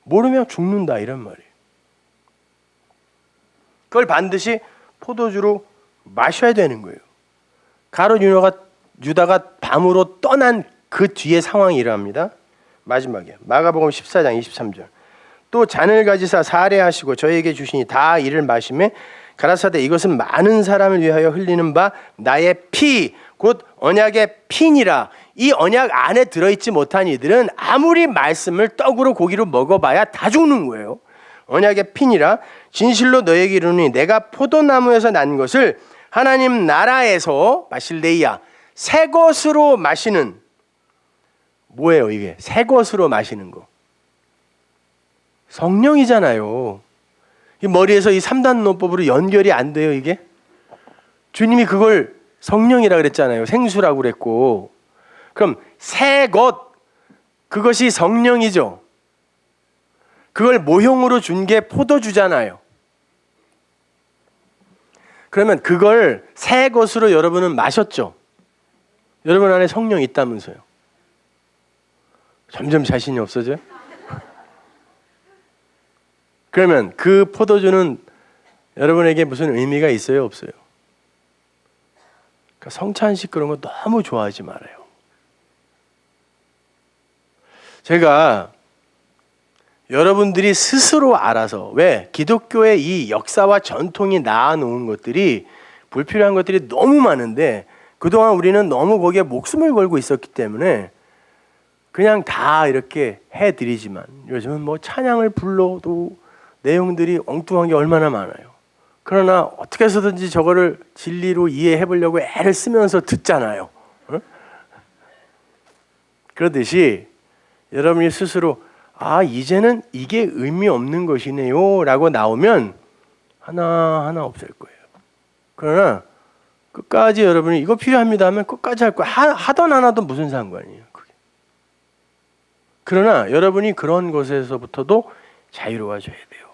S1: 모르면 죽는다 이런 말이에요. 그걸 반드시 포도주로 마셔야 되는 거예요. 가롯 유다가 밤으로 떠난 그 뒤에 상황이 일어납니다. 마지막에 마가복음 14장 23절. 또 잔을 가지사 사례하시고 저에게 주시니 다 이를 마시매 가라사대 이것은 많은 사람을 위하여 흘리는 바 나의 피 곧 언약의 피니라. 이 언약 안에 들어있지 못한 이들은 아무리 말씀을 떡으로 고기로 먹어봐야 다 죽는 거예요. 언약의 피니라. 진실로 너에게 이르노니 내가 포도나무에서 난 것을 하나님 나라에서 바실레이아 새 것으로 마시는. 뭐예요 이게? 새 것으로 마시는 거. 성령이잖아요. 이 머리에서 이 3단 논법으로 연결이 안 돼요 이게? 주님이 그걸 성령이라 그랬잖아요. 생수라고 그랬고. 그럼 새 것, 그것이 성령이죠. 그걸 모형으로 준 게 포도주잖아요. 그러면 그걸 새 것으로 여러분은 마셨죠. 여러분 안에 성령이 있다면서요. 점점 자신이 없어져요. 그러면 그 포도주는 여러분에게 무슨 의미가 있어요, 없어요? 그러니까 성찬식 그런 거 너무 좋아하지 말아요. 제가 여러분들이 스스로 알아서, 왜? 기독교의 이 역사와 전통이 낳아놓은 것들이, 불필요한 것들이 너무 많은데 그동안 우리는 너무 거기에 목숨을 걸고 있었기 때문에 그냥 다 이렇게 해드리지만, 요즘은 뭐 찬양을 불러도 내용들이 엉뚱한 게 얼마나 많아요. 그러나 어떻게 해서든지 저거를 진리로 이해해 보려고 애를 쓰면서 듣잖아요. 어? 그러듯이 여러분이 스스로 이제는 이게 의미 없는 것이네요 라고 나오면 하나하나 없을 거예요. 그러나 끝까지 여러분이 이거 필요합니다 하면 끝까지 할 거예요. 하던 안 하던 무슨 상관이에요 그게. 그러나 여러분이 그런 것에서부터도 자유로워져야 돼요.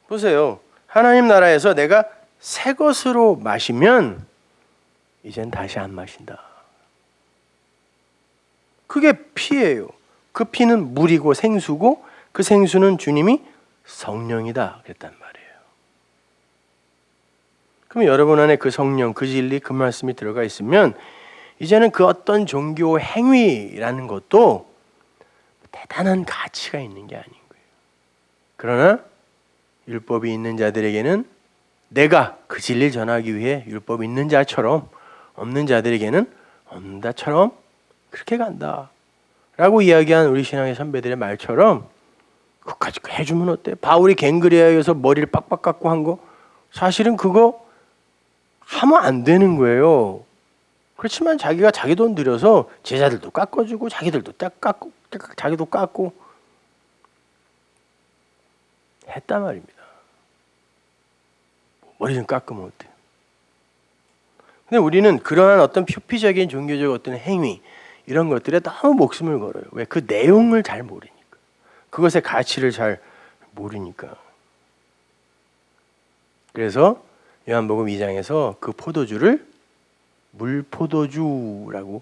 S1: 보세요. 하나님 나라에서 내가 새 것으로 마시면 이젠 다시 안 마신다. 그게 피예요. 그 피는 물이고 생수고 그 생수는 주님이 성령이다 그랬단 말이에요. 그럼 여러분 안에 그 성령, 그 진리, 그 말씀이 들어가 있으면 이제는 그 어떤 종교 행위라는 것도 대단한 가치가 있는 게 아닌 거예요. 그러나 율법이 있는 자들에게는 내가 그 진리를 전하기 위해 율법이 있는 자처럼 없는 자들에게는 없는 자처럼 그렇게 간다 라고 이야기한 우리 신앙의 선배들의 말처럼 그까지 해주면 어때? 바울이 갱그레아에서 머리를 빡빡 깎고 한 거 사실은 그거 하면 안 되는 거예요. 그렇지만 자기가 자기 돈 들여서 제자들도 깎아주고 자기들도 깎고 자기도 깎고 했단 말입니다. 머리 좀 깎으면 어때요? 근데 우리는 그러한 어떤 표피적인 종교적 어떤 행위 이런 것들에 너무 목숨을 걸어요. 왜? 그 내용을 잘 모르니까. 그것의 가치를 잘 모르니까. 그래서 요한복음 2장에서 그 포도주를 물포도주라고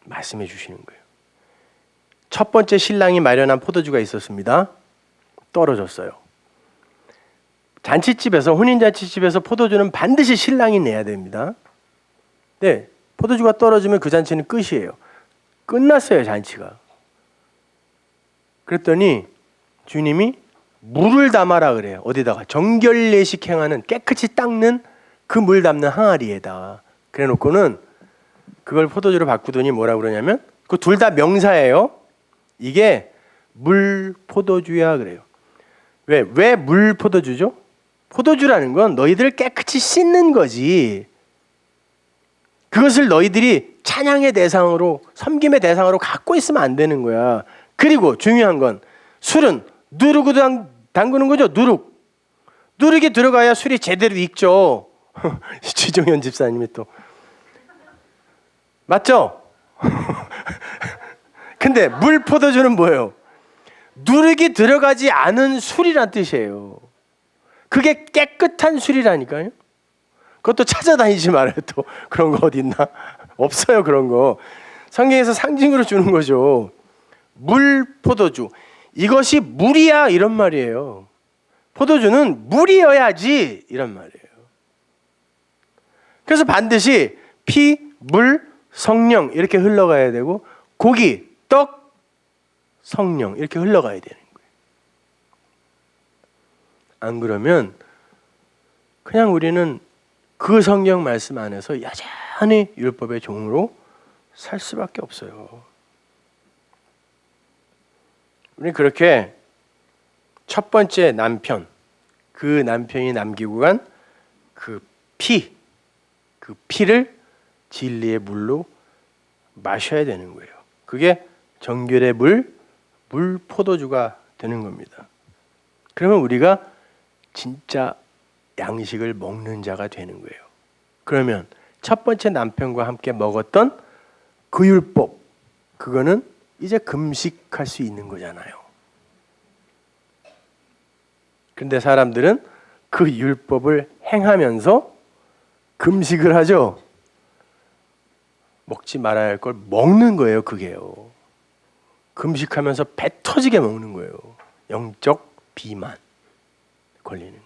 S1: 말씀해 주시는 거예요. 첫 번째 신랑이 마련한 포도주가 있었습니다. 떨어졌어요. 잔치집에서, 혼인잔치집에서 포도주는 반드시 신랑이 내야 됩니다. 네, 포도주가 떨어지면 그 잔치는 끝이에요. 끝났어요, 잔치가. 그랬더니 주님이 물을 담아라 그래요. 어디다가? 정결례식 행하는, 깨끗이 닦는 그 물 담는 항아리에다가 그래 놓고는 그걸 포도주로 바꾸더니 뭐라 그러냐면, 그 둘 다 명사예요. 이게 물 포도주야 그래요. 왜 물 포도주죠? 포도주라는 건 너희들을 깨끗이 씻는 거지. 그것을 너희들이 찬양의 대상으로, 섬김의 대상으로 갖고 있으면 안 되는 거야. 그리고 중요한 건 술은 누룩으로 담그는 거죠. 누룩이 들어가야 술이 제대로 익죠. 지종현 집사님이 또 맞죠? 근데 물 포도주는 뭐예요? 누룩이 들어가지 않은 술이란 뜻이에요. 그게 깨끗한 술이라니까요. 그것도 찾아다니지 말아요. 또 그런 거 어디 있나? 없어요, 그런 거. 성경에서 상징으로 주는 거죠. 물 포도주. 이것이 물이야 이런 말이에요. 포도주는 물이어야지 이런 말이에요. 그래서 반드시 피, 물, 성령 이렇게 흘러가야 되고, 고기, 떡, 성령 이렇게 흘러가야 되는 거예요. 안 그러면 그냥 우리는 그 성경 말씀 안에서 여전히 율법의 종으로 살 수밖에 없어요. 우리 그렇게 첫 번째 남편, 그 남편이 남기고 간 그 피를 진리의 물로 마셔야 되는 거예요. 그게 정결의 물 포도주가 되는 겁니다. 그러면 우리가 진짜 양식을 먹는 자가 되는 거예요. 그러면 첫 번째 남편과 함께 먹었던 그 율법, 그거는 이제 금식할 수 있는 거잖아요. 그런데 사람들은 그 율법을 행하면서 금식을 하죠. 먹지 말아야 할 걸 먹는 거예요, 그게요. 금식하면서 배 터지게 먹는 거예요. 영적 비만 걸리는 거예요.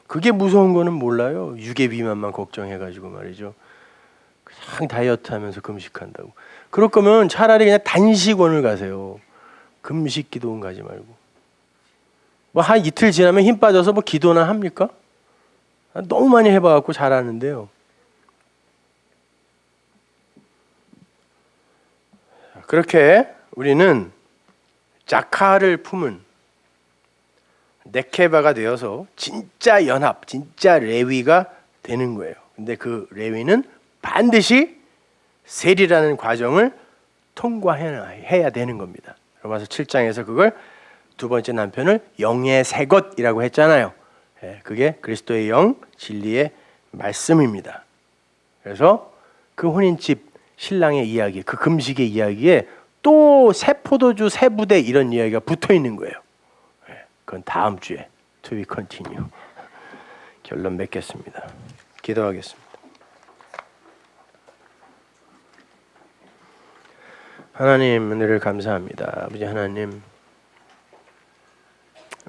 S1: 그게 무서운 거는 몰라요. 유괴 비만만 걱정해가지고 말이죠. 그냥 다이어트 하면서 금식한다고. 그럴 거면 차라리 그냥 단식원을 가세요. 금식 기도원 가지 말고. 뭐 한 이틀 지나면 힘 빠져서 뭐 기도나 합니까? 너무 많이 해봐갖고 잘 아는데요. 그렇게 우리는 자카를 품은 네케바가 되어서 진짜 연합, 진짜 레위가 되는 거예요. 근데 그 레위는 반드시 세리라는 과정을 통과해야 되는 겁니다. 로마서 7장에서 그걸 두 번째 남편을 영의 새 것이라고 했잖아요. 그게 그리스도의 영, 진리의 말씀입니다. 그래서 그 혼인집 신랑의 이야기, 그 금식의 이야기에 또 새 포도주, 새 부대 이런 이야기가 붙어 있는 거예요. 그건 다음 주에 to be continue. 결론 맺겠습니다. 기도하겠습니다. 하나님 은혜를 감사합니다. 아버지 하나님,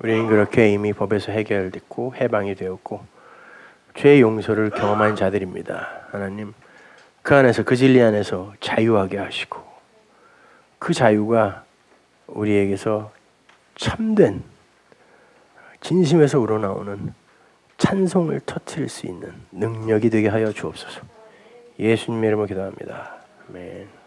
S1: 우리는 그렇게 이미 법에서 해결됐고 해방이 되었고 죄의 용서를 경험한 자들입니다. 하나님, 그 안에서, 그 진리 안에서 자유하게 하시고 그 자유가 우리에게서 참된 진심에서 우러나오는 찬송을 터뜨릴 수 있는 능력이 되게 하여 주옵소서. 예수님의 이름으로 기도합니다. 아멘.